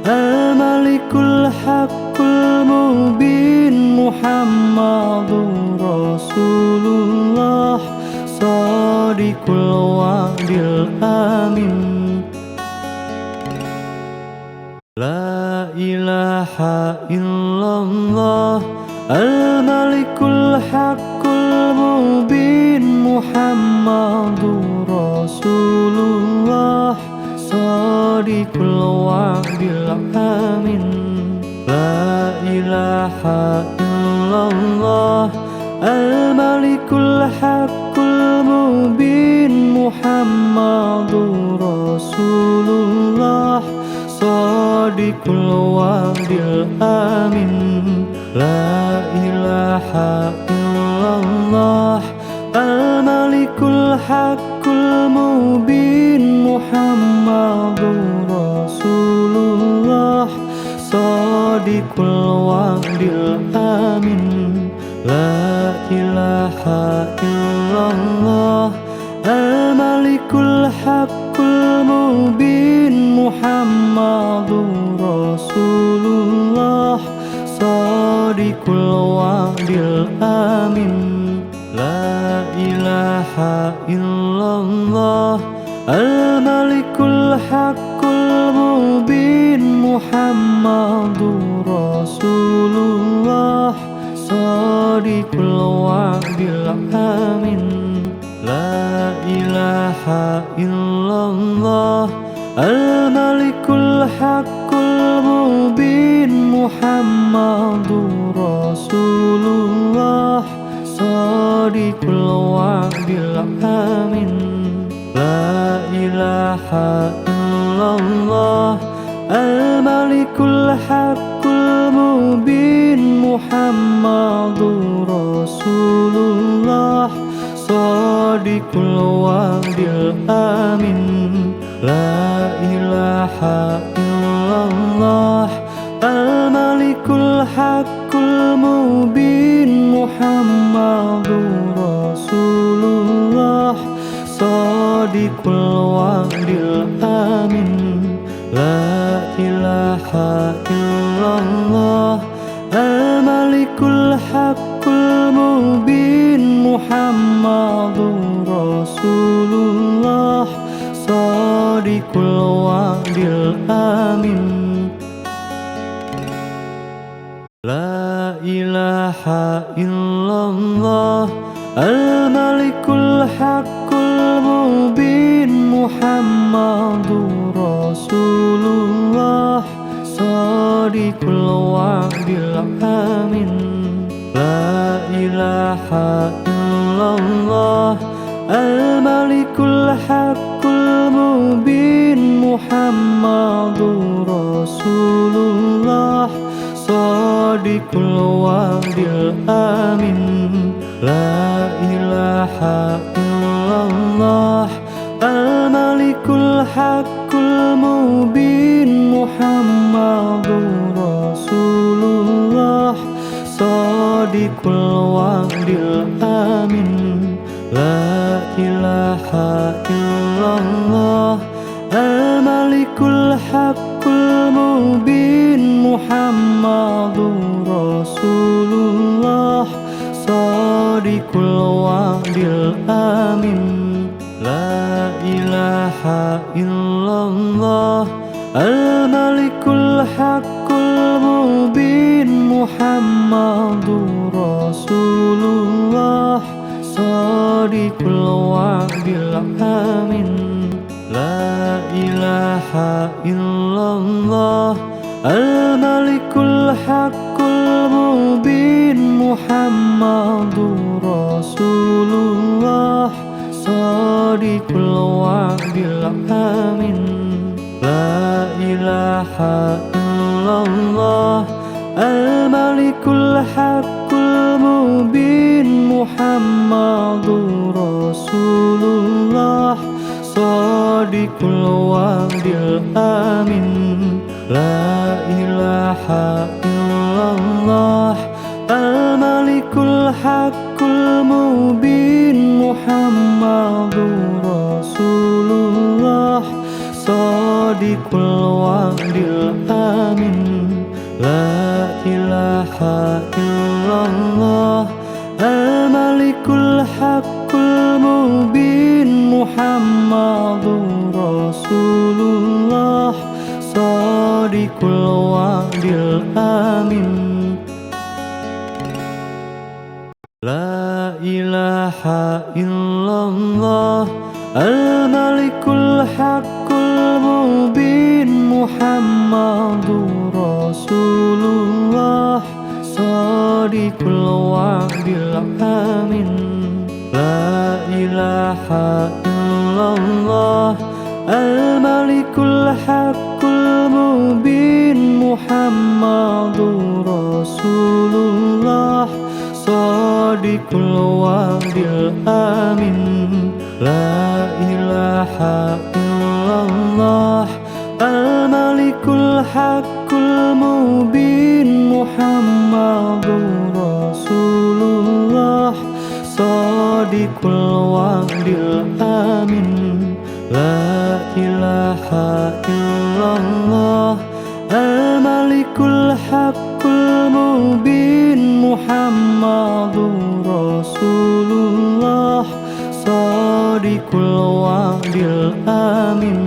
A: Al-Malikul Haqqul Mubin Muhammadur Rasulullah Shadiqul wa'dil amin. La ilaha illallah Al-Malikul Haqqul Mubin Muhammadur Rasulullah Shadiqul wa'dil amin. La ilaha illallah Al-Malikul Haqqul Mubin Muhammadur Rasulullah Shadiqul wa'dil amin. La ilaha illallah Al-Malikul Haqqul Mubin Muhammadur Rasulullah Shadiqul wa'dil amin. La ilaha illallah Al-Malikul Haqqul Mubin Muhammadur Rasulullah Shadiqul wa'dil amin. La ilaha illallah Al-Malikul Haqqul Mubin Muhammadur Rasulullah Shadiqul wa'dil amin. La ilaha illallah Al-Malikul Haqqul Mubin Muhammadur Rasulullah Shadiqul wa'dil amin. La ilaha illallah Al-Malikul Haqqul Mubin Muhammadur Rasulullah Shadiqul wa'dil amin. La ilaha illallah Al-Malikul Haqqul Mubin Muhammadur Rasulullah Shadiqul wa'dil amin. La ilaha illallah Al-Malikul Haqqul Mubin Muhammadur Rasulullah Shadiqul wa'dil amin. La ilaha illallah Al-Malikul Haqqul Mubin Muhammadur Rasulullah Shadiqul wa'dil amin. La ilaha illallah Al-Malikul Haqqul Mubin Muhammadur Rasulullah Shadiqul wa'dil amin. La ilaha illallah Al-Malikul Haqqul Mubin Muhammadur Rasulullah Shadiqul wa'dil amin. La ilaha illallah Al-Malikul Haqqul Mubin Muhammadur Rasulullah Shadiqul wa'dil amin. La ilaha illallah Al-Malikul Haqqul Mubin Muhammadur Rasulullah Shadiqul wa'dil amin. La ilaha ilaha illallah Al-Malikul Haqqul Mubin Muhammadur Rasulullah Shadiqul wa'dil amin La ilaha illallah Al-Malikul Haqqul Mubin Muhammadur Rasulullah Shadiqul wa'dil amin La ilaha illallah Al-Malikul Haqqul Mubin Muhammadur Rasulullah Shadiqul wa'dil amin La ilaha illallah Al-Malikul Haqqul Mubin Muhammadur Rasulullah Shadiqul wa'dil amin La ilaha illallah Al-Malikul Haqqul Mubin Muhammadur Rasulullah Shadiqul wa'dil amin La ilaha illallah Al-Malikul Haqqul Mubin Muhammadur Rasulullah Shadiqul wa'dil amin La ilaha illallah Al-Malikul Haqqul Mubin Muhammadur Rasulullah Shadiqul wa'dil amin La ilaha illallah Al-Malikul Haqqul Mubin Muhammadur Rasulullah Shadiqul wa'dil amin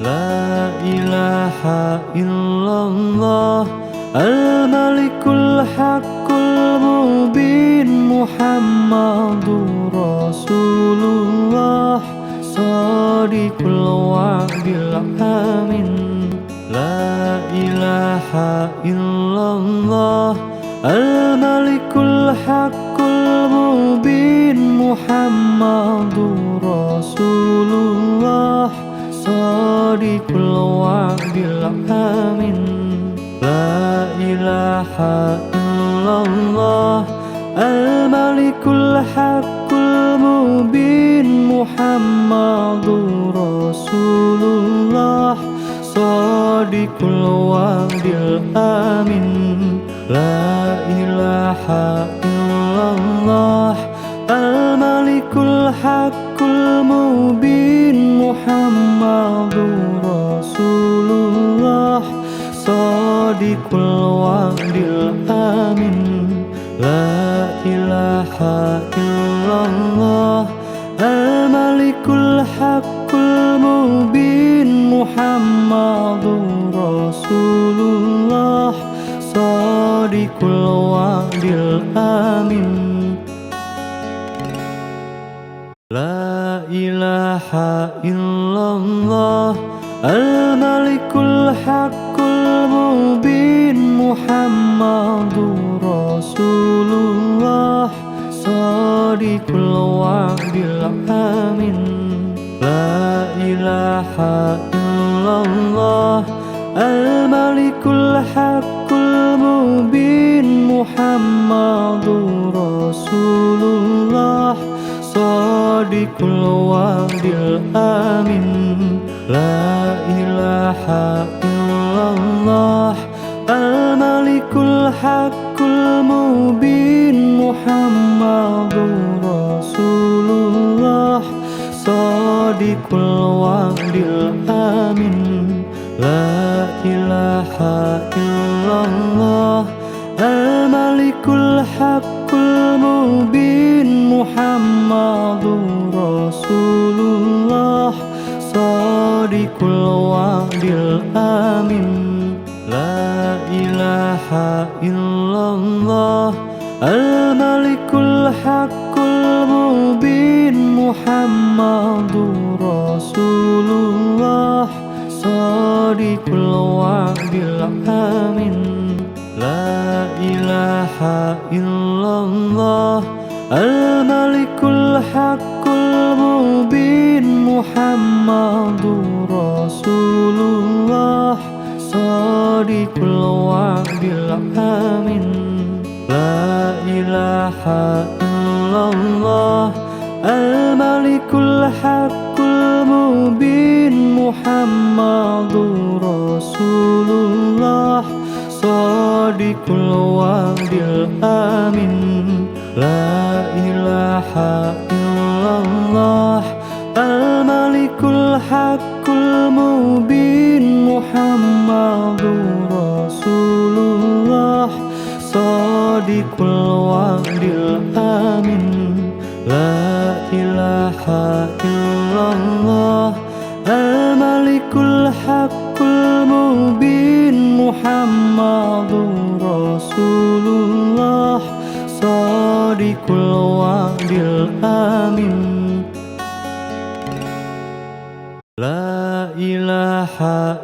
A: La ilaha illallah Al-Malikul Haqqul Mubin Muhammadur Rasulullah Shadiqul wa'dil amin La ilaha illallah Al-Malikul Haqqul Mubin Muhammadur Rasulullah Shadiqul wa'dil amin La ilaha illallah Al-Malikul Haqqul Mubin Muhammadur Rasulullah Shadiqul wa'dil amin La ilaha illallah Al-Malikul Haqqul Mubin Muhammadur Rasulullah Shadiqul wa'dil amin La ilaha illallah Al-Malikul Haqqul Mubin Muhammadur Rasulullah Shadiqul wa'dil amin La ilaha illallah Al-Malikul Haqqul Mubin Muhammadur Rasulullah Shadiqul wa'dil amin La ilaha illallah Al-Malikul Haqqul Mubin Muhammadur Rasulullah Shadiqul wa'dil amin La ilaha illallah Al-Malikul Haqqul Mubin Muhammadur Rasulullah Shadiqul wa'dil amin La ilaha illallah Al-Malikul Haqqul Mubin Muhammadur Rasulullah Shadiqul wa'dil amin La ilaha illallah Al-Malikul Haqqul Mubin Muhammadur Rasulullah الوعد الآمن لا إله إلا الله الملك الحق المبين محمد رسول الله صادق الوعد الآمن لا إله إلا الله الملك الحق المبين محمد رسول الله صادق الوعد الآمن لا إله إلا الله الملك الحق المبين محمد رسول الله صادق الوعد الآمن لا إله إلا الله الملك الحق المبين محمد رسول الله صادق الوعد الآمن لا إله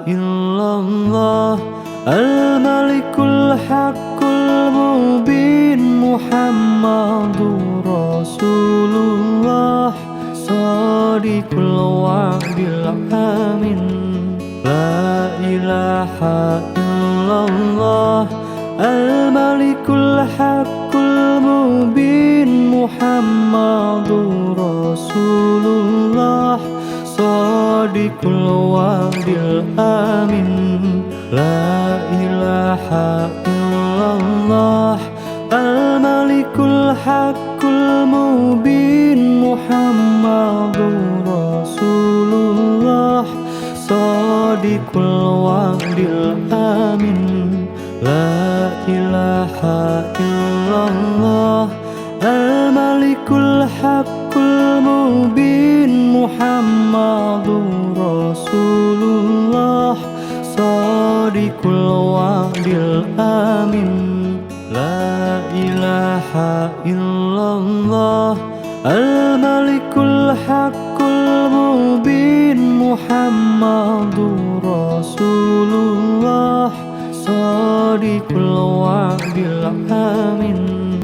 A: إلا الله الملك الحق المبين محمد رسول الله صادق الوعد الآمن لا إله إلا الله الملك الحق المبين محمد رسول الله صادق الوعد الآمن لا إله إلا الله الملك الحق المبين محمد رسول الله صادق الوعد الآمن لا إله إلا الله الملك الحق المبين محمد رسول الله صادق الوعد الآمن لا إله إلا الله الملك الحق المبين محمد رسول الله صادق الوعد الآمن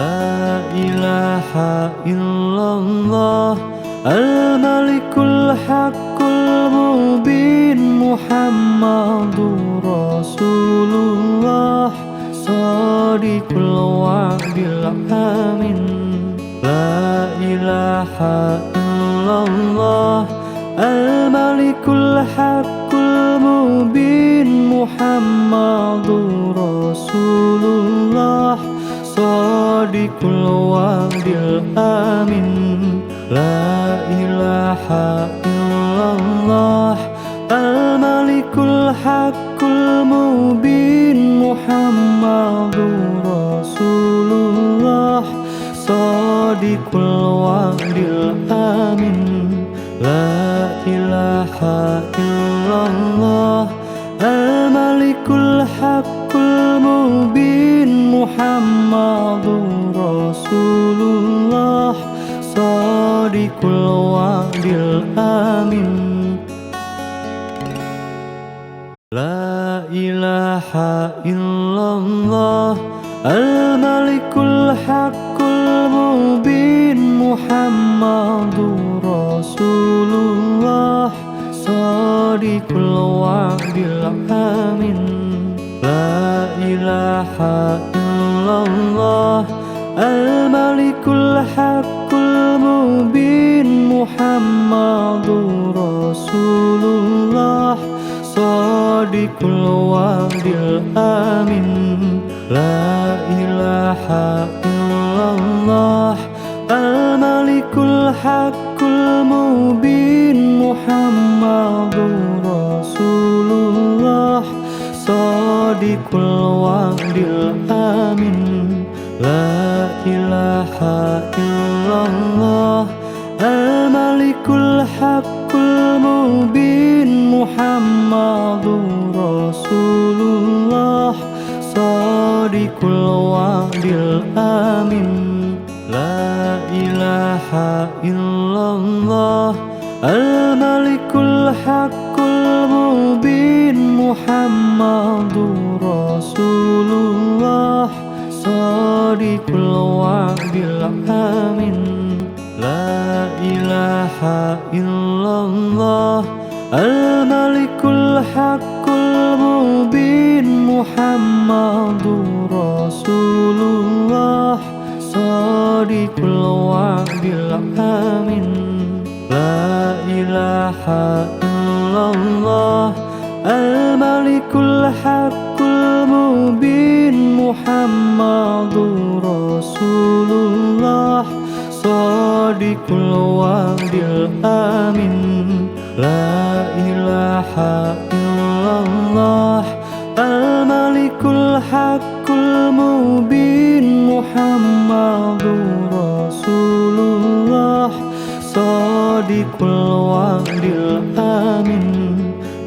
A: لا إله إلا الله الملك الحق المبين محمد رسول الله صادق الوعد الآمن لا إله إلا الله الملك الحق المبين محمد رسول الله صادق الوعد الآمن لا إله إلا الله الملك الحق المبين محمد رسول الله صادق الوعد الآمن لا إله إلا الله الملك الحق المبين محمد رسول الله صادق الوعد الآمن لا إله إلا الله الملك الحق المبين محمد رسول الله صادق الوعد الآمن لا إله إلا الله الملك الحق المبين محمد رسول الله صادق الوعد الآمن لا إله إلا الله الملك الحق المبين محمد رسول الله صادق الوعد الآمن لا إله إلا الله الملك الحق المبين محمد رسول الله صادق الوعد الآمن لا إله إلا الله الملك الحق المبين Muhammadur Rasulullah Shadiqul wa'dil amin. La ilaha illallah al-malikul haqqul mubin Muhammadur Rasulullah Shadiqul wa'dil amin. La ilaha illallah al-malikul haqqul mubin Muhammadur Rasulullah Shadiqul wa'dil amin. La ilaha illallah al-malikul haqqul mubin Muhammadur Rasulullah Shadiqul wa'dil amin.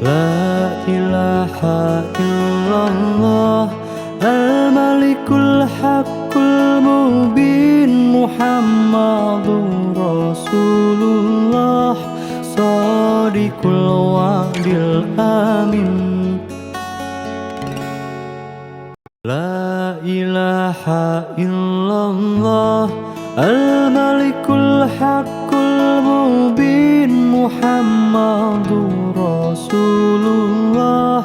A: La ilaha illallah al-malikul haqqul mubin Muhammadur Rasulullah Shadiqul wa'dil amin. La ilaha illallah al-malikul haqqul mubin Muhammadur Rasulullah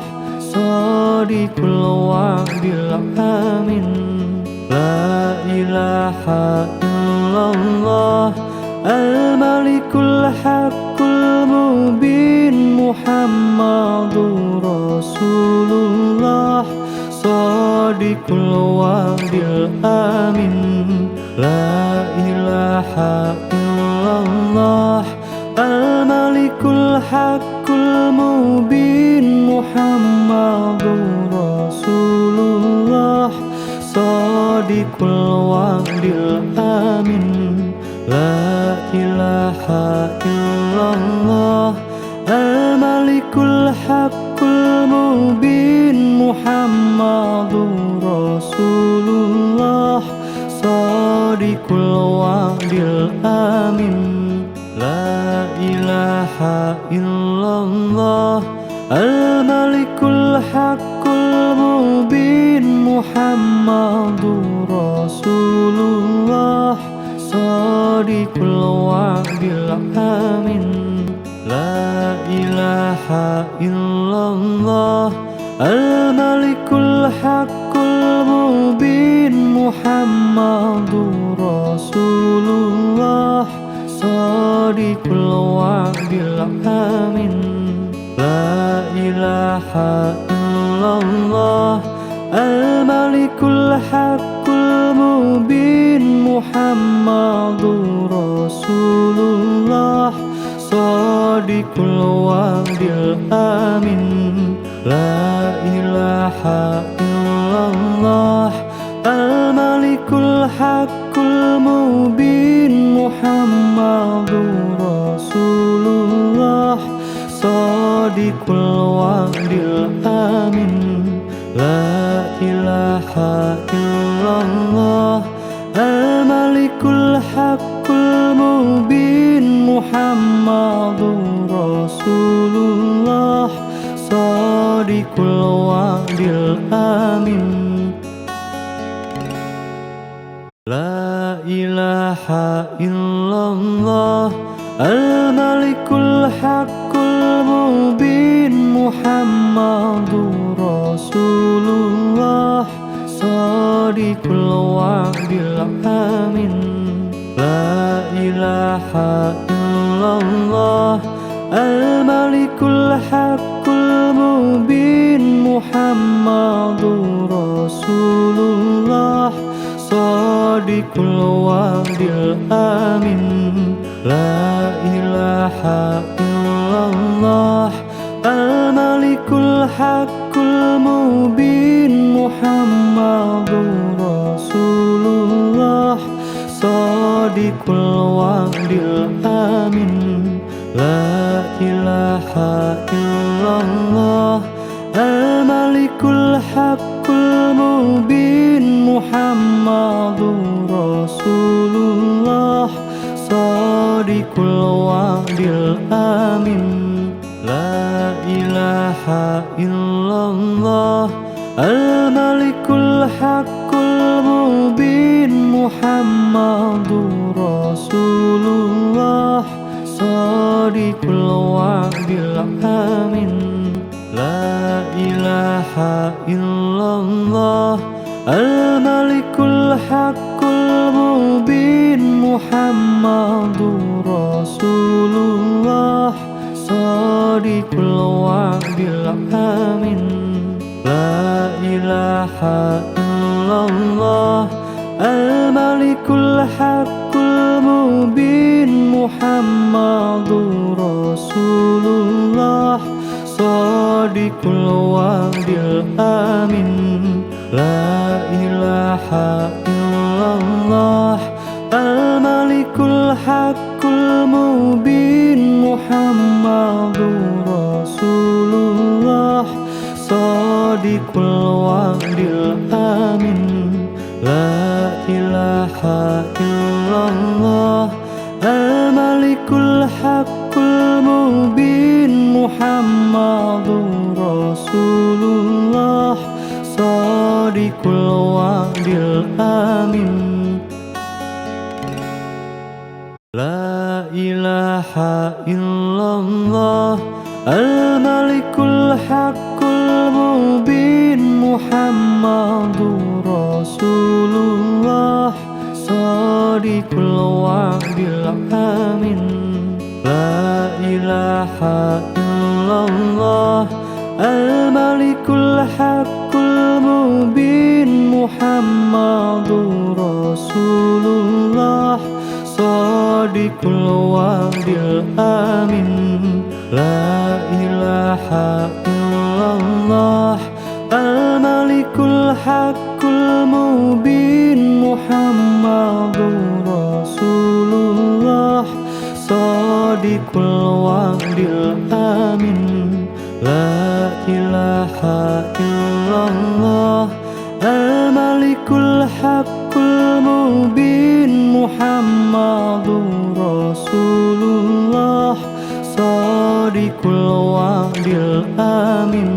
A: Shadiqul wa'dil amin. La ilaha illallah al-malikul haqqul mubin Muhammadur Rasulullah Shadiqul wa'dil amin. La ilaha illallah al-malikul haqqul mubin Muhammadur Rasulullah Shadiqul wa'dil amin. La ilaha illallah al-malikul haqqul mubin Muhammadur Rasulullah Shadiqul wa'dil amin. La ilaha illallah al-malikul haqqul mubin Muhammadur Rasulullah Shadiqul wa'dil amin. La ilaha illallah al-malikul haqqul mubin Muhammadur Rasulullah Shadiqul wa'dil amin. La ilaha illallah al-malikul haqqul mubin Muhammadur Rasulullah Shadiqul wa'dil amin. La ilaha illallah al-malikul haqqul mubin Muhammadur Rasulullah Shadiqul wa'dil amin. La ilaha illallah al-malikul haqqul mubin Muhammadur Rasulullah Shadiqul wa'dil amin. La ilaha illallah al-malikul haqqul mubin Muhammadur Rasulullah Shadiqul wa'dil amin. La ilaha illallah al-malikul haqqul mubin Muhammadur Rasulullah Shadiqul wa'dil amin. La ilaha illallah al-malikul haqqul mubin Muhammadur Rasulullah Shadiqul wa'dil amin. La ilaha illallah al-malikul haqqul mubin Muhammadur Rasulullah Shadiqul wa'dil amin. La ilaha illallah Al-Malikul Haqqul Mubin Muhammadur Rasulullah Shadiqul Wa'dil Amin. La ilaha illallah Al-Malikul Haqqul Mubin Muhammadur Rasulullah Shadiqul Wa'dil Amin. La ilaha illallah Al-Malikul Haqqul Mubin Muhammadur Rasulullah Shadiqul Wa'dil Amin. La ilaha illallah Al-Malikul Haqqul Mubin Muhammadur Rasulullah Shadiqul Wa'dil Amin. La ilaha illallah Al-Malikul Haqqul Mubin Muhammadur Rasulullah Shadiqul Wa'dil Amin. La ilaha illallah Al-Malikul Haqqul Mubin Muhammadur Rasulullah Shadiqul Wa'dil Amin. La ilaha illallah Al-Malikul Haqqul Mubin Muhammadur Rasulullah Shadiqul Wa'dil Amin. La ilaha illallah Al-Malikul Haqqul Mubin Muhammadur Rasulullah Shadiqul Wa'dil Amin. La ilaha illallah Al-Malikul Haqqul Mubin Muhammadur Rasulullah Shadiqul Wa'dil Amin.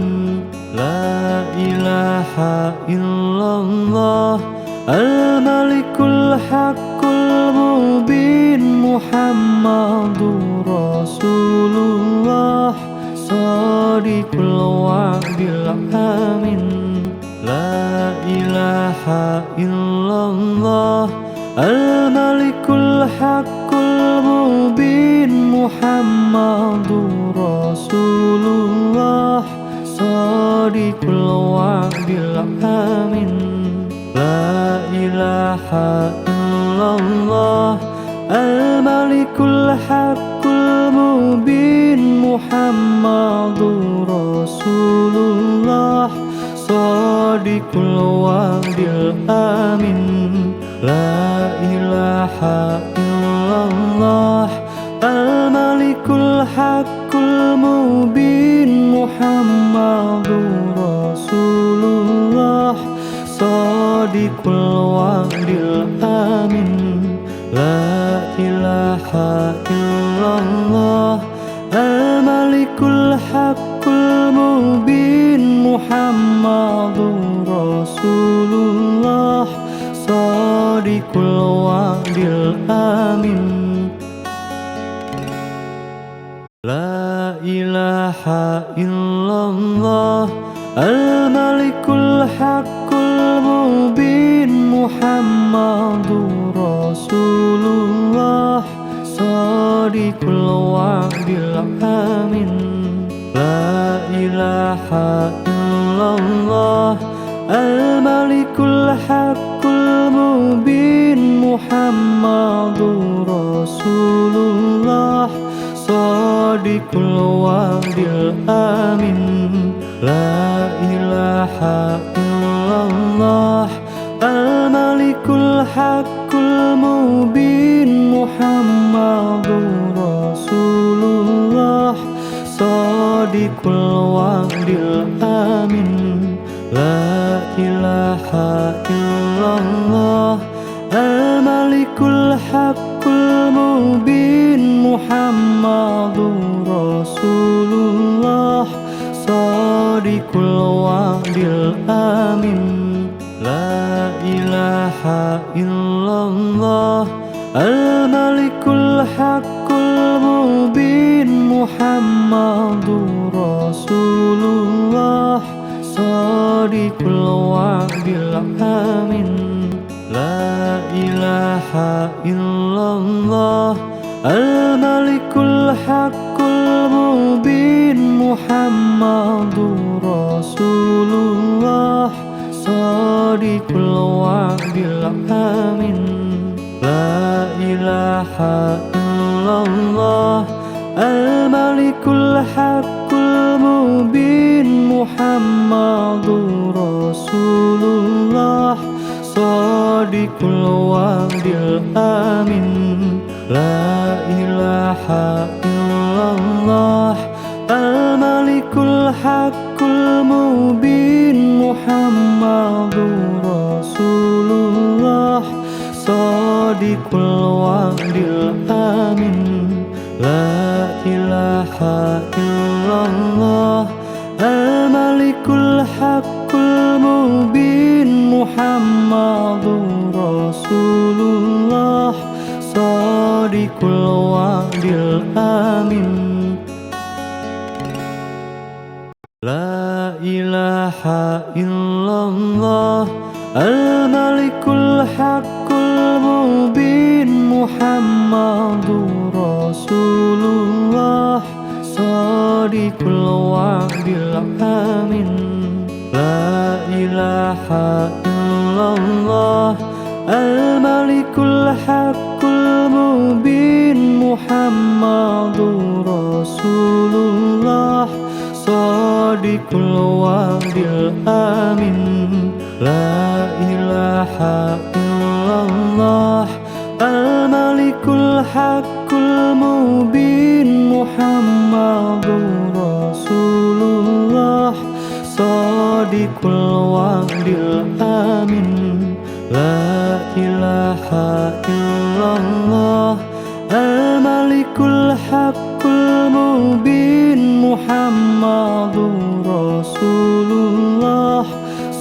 A: La ilaha illallah Al-Malikul Haqqul Mubin Muhammadur Rasulullah Shadiqul Wa'dil Amin. La ilaha illallah Al-Malikul Haqqul Mubin Muhammadur Rasulullah Shadiqul Wa'dil Amin. La ilaha illallah Al-Malikul Haqqul Mubin Muhammadur Rasulullah Shadiqul Wa'dil Amin. La ilaha illallah Al-Malikul Haqqul Mubin Muhammadur Rasulullah Shadiqul Wa'dil Amin. La ilaha illallah Al-Malikul Haqqul Mubin Muhammadur Rasulullah Shadiqul Wa'dil Amin. La ilaha illallah Al-Malikul Haqqul Mubin Muhammadur Rasulullah Shadiqul Wa'dil Amin. La ilaha illallah Al-Malikul Haqqul Mubin Muhammadur Rasulullah Shadiqul Wa'dil Amin. La ilaha illallah Al-Malikul Haqqul Mubin Muhammadur Rasulullah Shadiqul Wa'dil Amin. La ilaha illallah Al-Malikul Haqqul Mubin Muhammadur Rasulullah Shadiqul Wa'dil Amin. illallah al-malikul haqqul mubin Muhammadur Rasulullah shadiqul wa'dil amin. La ilaha illallah al-malikul haqqul mubin Muhammadur Rasulullah shadiqul wa'dil amin. La ilaha illallah al-malikul haqqul mubin Muhammadur Rasulullah shadiqul wa'dil amin. La ilaha illallah al-malikul haqqul mubin Muhammadur Rasulullah shadiqul wa'dil amin. La ilaha illallah al-malikul haqqul mubin Muhammadur Rasulullah shadiqul wa'dil amin. La ilaha illallah al-malikul haqqul mubin Muhammadur Rasulullah shadiqul wa'dil amin. La ilaha illallah al-malikul haqqul mubin Muhammadur Rasulullah shadiqul wa'dil amin. La ilaha illallah al-malikul haqqul mubin Muhammadur Rasulullah shadiqul wa'dil amin. La ilaha illallah al-malikul haqqul mubin Muhammadur Rasulullah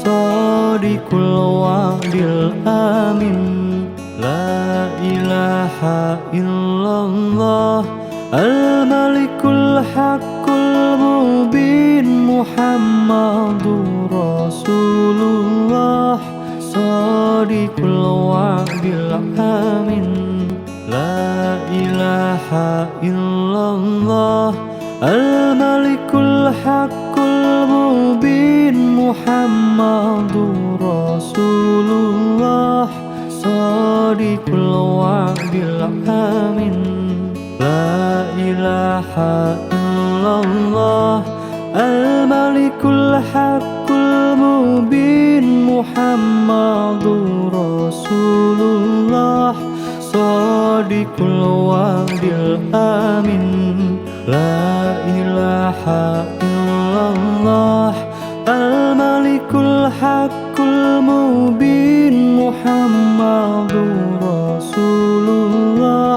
A: shadiqul wa'dil amin. La ilaha illallah al-malikul haqqul mubin Muhammadur Rasulullah shadiqul wa'dil amin. La ilaha illallah al-malikul haqqul mubin Muhammadur Rasulullah shadiqul wa'dil amin. La ilaha illallah al-malikul haqqul mubin Muhammadur Rasulullah shadiqul wa'dil amin. La ilaha illallah al-malikul haqqul mubin Muhammadur Rasulullah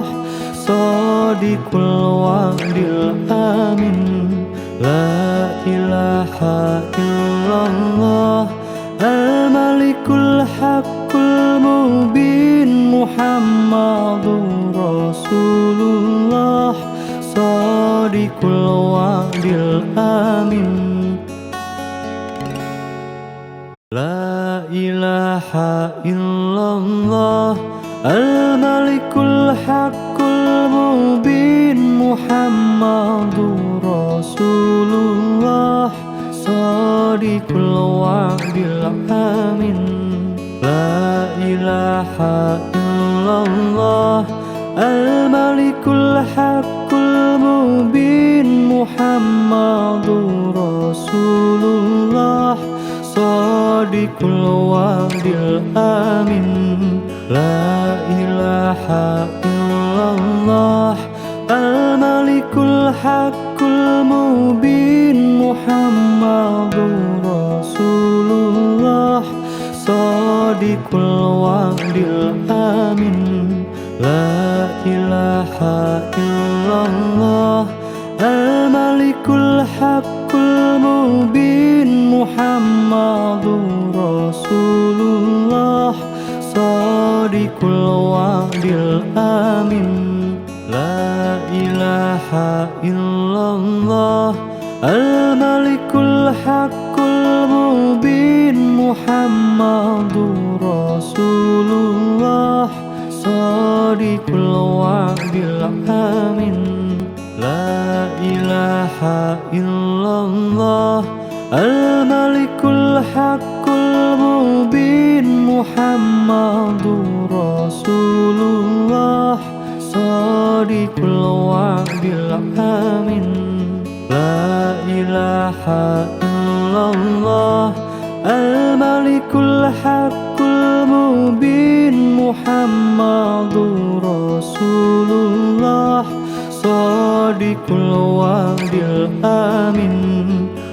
A: shadiqul wa'dil amin. La ilaha illallah al-malikul haqqul mubin Muhammadur Rasulullah shadiqul wa'dil amin. La ilaha illallah al-malikul haqqul mubin Muhammadur Rasulullah shadiqul wa'dil amin. La ilaha illallah al-malikul haqqul mubin Muhammadur Rasulullah shadiqul wa'dil amin. La ilaha illallah al-malikul haqqul mubin Muhammadur Rasulullah shadiqul wa'dil amin. La ilaha illallah al-malikul haqqul mubin Muhammadur Rasulullah Shadiqul wa'dil amin. La ilaha illallah Al-Malikul Haqqul Mubin Muhammadur Rasulullah Shadiqul wa'dil amin. La ilaha illallah Al-Malikul Haqqul Mubin Muhammadur Rasulullah Shadiqul wa'dil amin. La ilaha illallah Al-Malikul Haqqul Mubin Muhammadur Rasulullah Shadiqul wa'dil amin.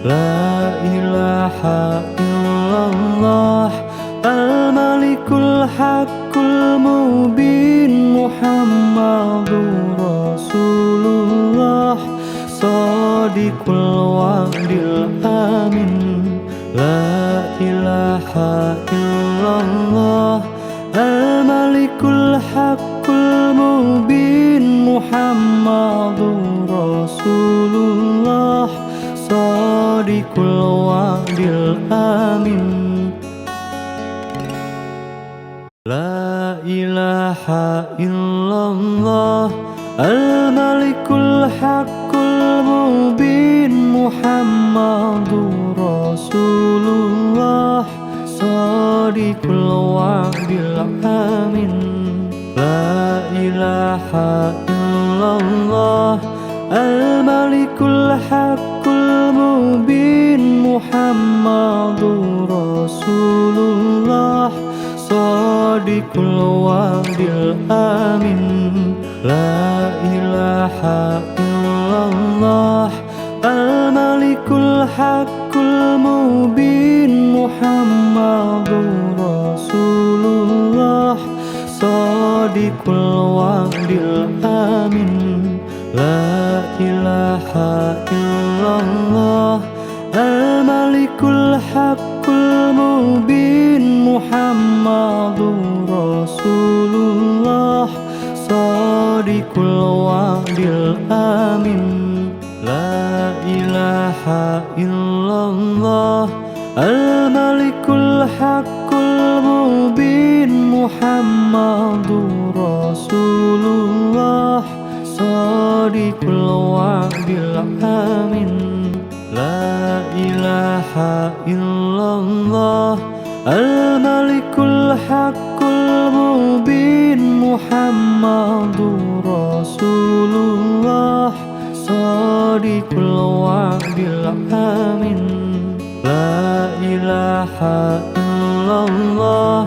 A: La ilaha illallah Al-Malikul Haqqul Mubin Muhammadur Rasulullah Shadiqul wa'dil amin. La ilaha illallah Al-Malikul Haqqul Mubin Muhammadur Rasulullah Shadiqul wa'dil amin. La ilaha illallah Al-Malikul Haqqul Mubin Muhammadur Rasulullah Shadiqul wa'dil amin. La ilaha illallah Al-Malikul Haqqul Mubin Muhammadur Rasulullah Shadiqul wa'dil amin. La ilaha illallah Al-Malikul Haqqul Mubin Muhammadur Rasulullah Shadiqul wa'dil amin. La ilaha illallah Al-Malikul Haqqul Mubin Muhammadur Rasulullah Shadiqul wa'dil amin. La ilaha illallah Al-Malikul Haqqul Mubin Muhammadur Rasulullah Shadiqul wa'dil amin. La ilaha illallah Al-Malikul Haqqul Mubin Muhammadur Rasulullah Shadiqul wa'dil amin. La ilaha illallah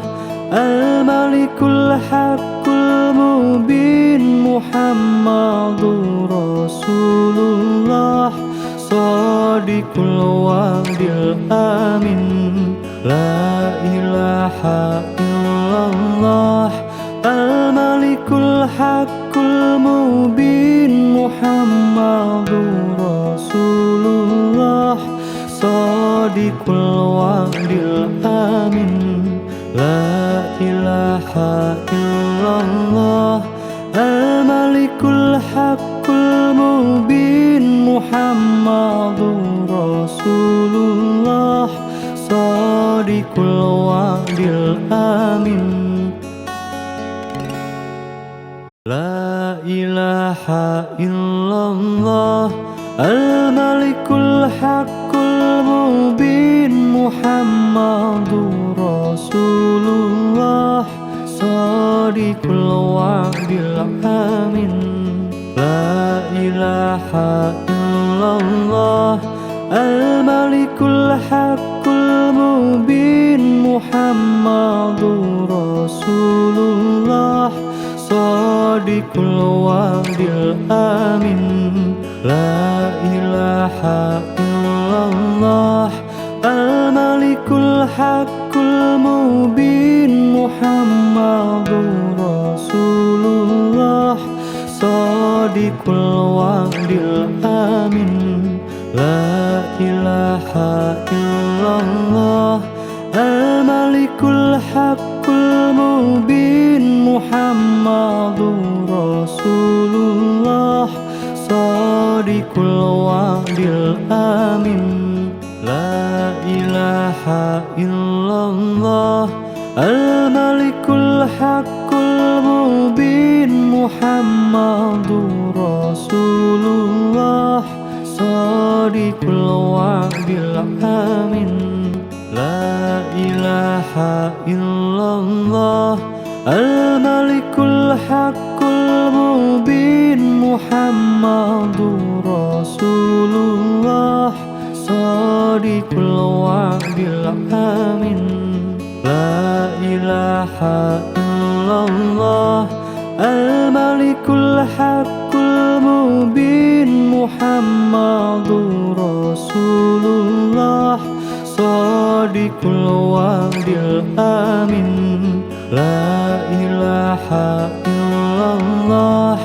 A: Al-Malikul Haqqul Mubin Muhammadur Rasulullah Shadiqul wa'dil amin. La ilaha illallah Al-Malikul Haqqul Mubin Muhammadur Rasulullah Shadiqul wa'dil amin. La ilaha illallah Al-Malikul Haqqul Mubin Muhammadur Rasulullah Shadiqul wa'dil amin. La ilaha illallah Al-Malikul Haqqul Mubin Muhammadur Rasulullah Shadiqul wa'dil amin. La ilaha illallah Al-Malikul Haqqul Mubin Muhammadur Rasulullah Shadiqul wa'dil amin. La ilaha illallah Al-Malikul Haqqul Mubin Muhammadur Rasulullah Shadiqul wa'dil amin. La ilaha illallah Al-Malikul Haqqul Mubin illallah Al-Malikul Haqqul Mubin Muhammadur Rasulullah Shadiqul Wa'dil Amin La ilaha illallah Al-Malikul Haqqul Mubin Muhammadur Rasulullah Shadiqul Wa'dil Amin La ilaha illallah Al-Malikul Haqqul Mubin Muhammadur Rasulullah Shadiqul Wa'dil Amin La ilaha illallah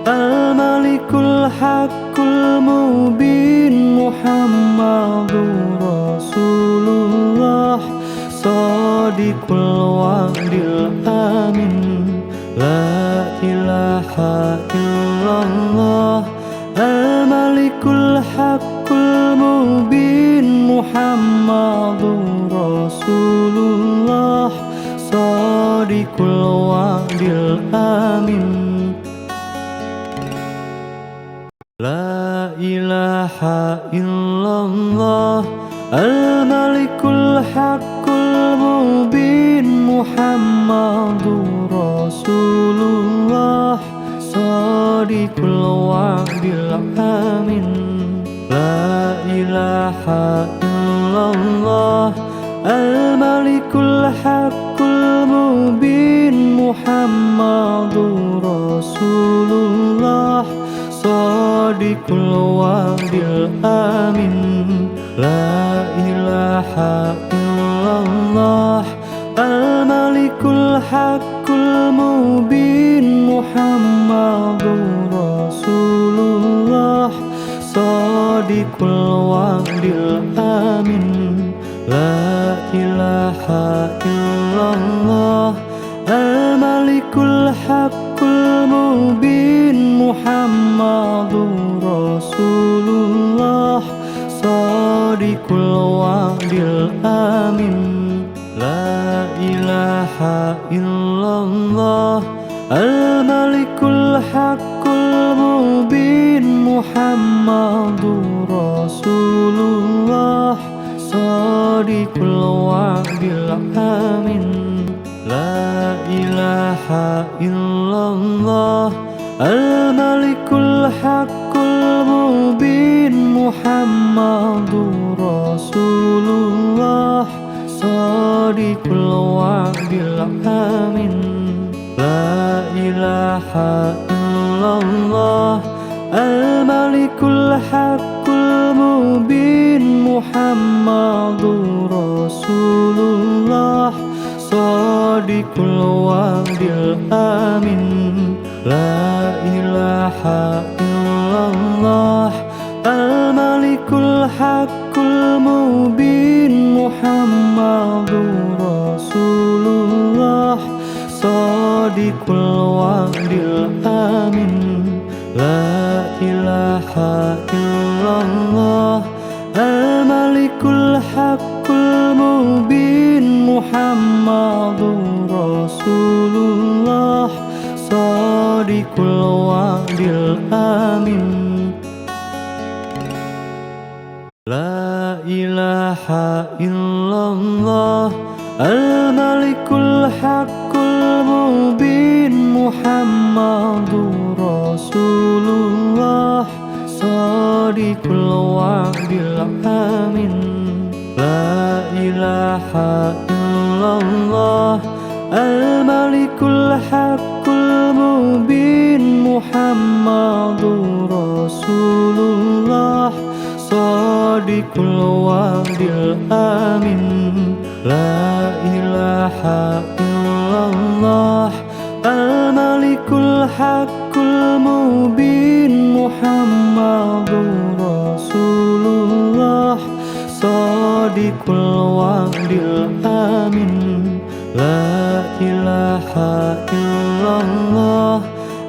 A: Al-Malikul Haqqul Mubin Muhammadur Rasulullah Shadiqul Wa'dil Amin La ilaha illallah Al-Malikul Haqqul Mubin Muhammadur Rasulullah Shadiqul Wa'dil Amin La ilaha illallah Al-Malikul Haqqul Mubin Muhammadur Rasulullah Shadiqul Wa'dil Amin La ilaha illallah Al-Malikul Haqqul Mubin Muhammadur Rasulullah Shadiqul Wa'dil Amin La ilaha illallah Al-Malikul Haqqul Mubin Muhammadur Rasulullah Shadiqul Wa'dil Amin La ilaha illallah Al-Malikul Haqqul Mubin Muhammadur Rasulullah Shadiqul Wa'dil Amin La ilaha illallah Al-Malikul Haqqul Mubin Muhammadur Rasulullah Shadiqul Wa'dil Amin La ilaha illallah Al-Malikul Haqqul Mubin Muhammadur Rasulullah Shadiqul Wa'dil Amin La ilaha illallah Al-Malikul Haqqul Mubin Muhammadur Rasulullah Shadiqul Wa'dil Amin La ilaha illallah Al-Malikul Haqqul Mubin Muhammadur Rasulullah Shadiqul Wa'dil Amin La ilaha illallah Al-Malikul Haqqul Mubin Muhammadur Rasulullah Shadiqul Wa'dil Amin La ilaha illallah Al-Malikul Haqqul Mubin Muhammadur Rasulullah Shadiqul Wa'dil Amin La ilaha illallah Al-Malikul Haqqul Mubin Muhammadur Rasulullah Shadiqul Wa'dil Amin La ilaha illallah Al-Malikul Haqqul Mubin Muhammadur Rasulullah Shadiqul Wa'dil Amin La ilaha illallah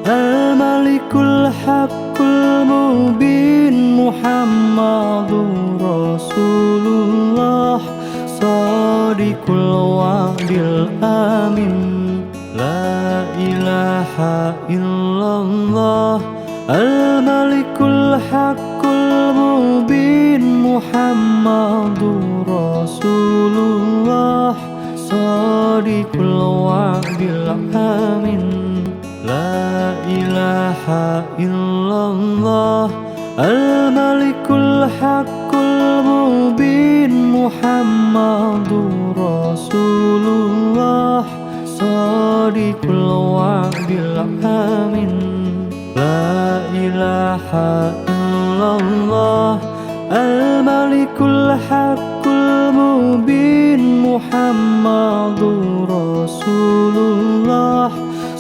A: Al-Malikul Haqqul Mubin Muhammadur Rasulullah Shadiqul wa'dil amin. La ilaha illallah al-malikul haqqul mubin Muhammadur Rasulullah shadiqul wa'dil amin. La ilaha illallah al-malikul haqqul mubin Muhammadur Rasulullah shadiqul wa'dil amin. La ilaha illallah al-malikul haqqul mubin Muhammadur Rasulullah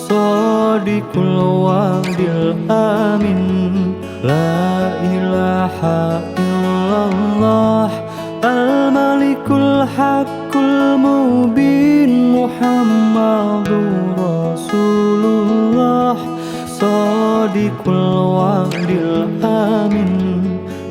A: shadiqul wa'dil amin. La ilaha illallah al-malikul haqqul mubin Muhammadur Rasulullah shadiqul wa'dil amin.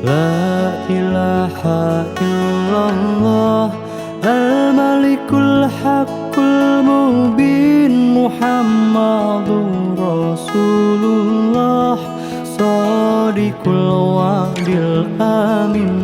A: La ilaha illallah al-malikul haqqul mubin Muhammadur Rasulullah shadiqul wa'dil amin.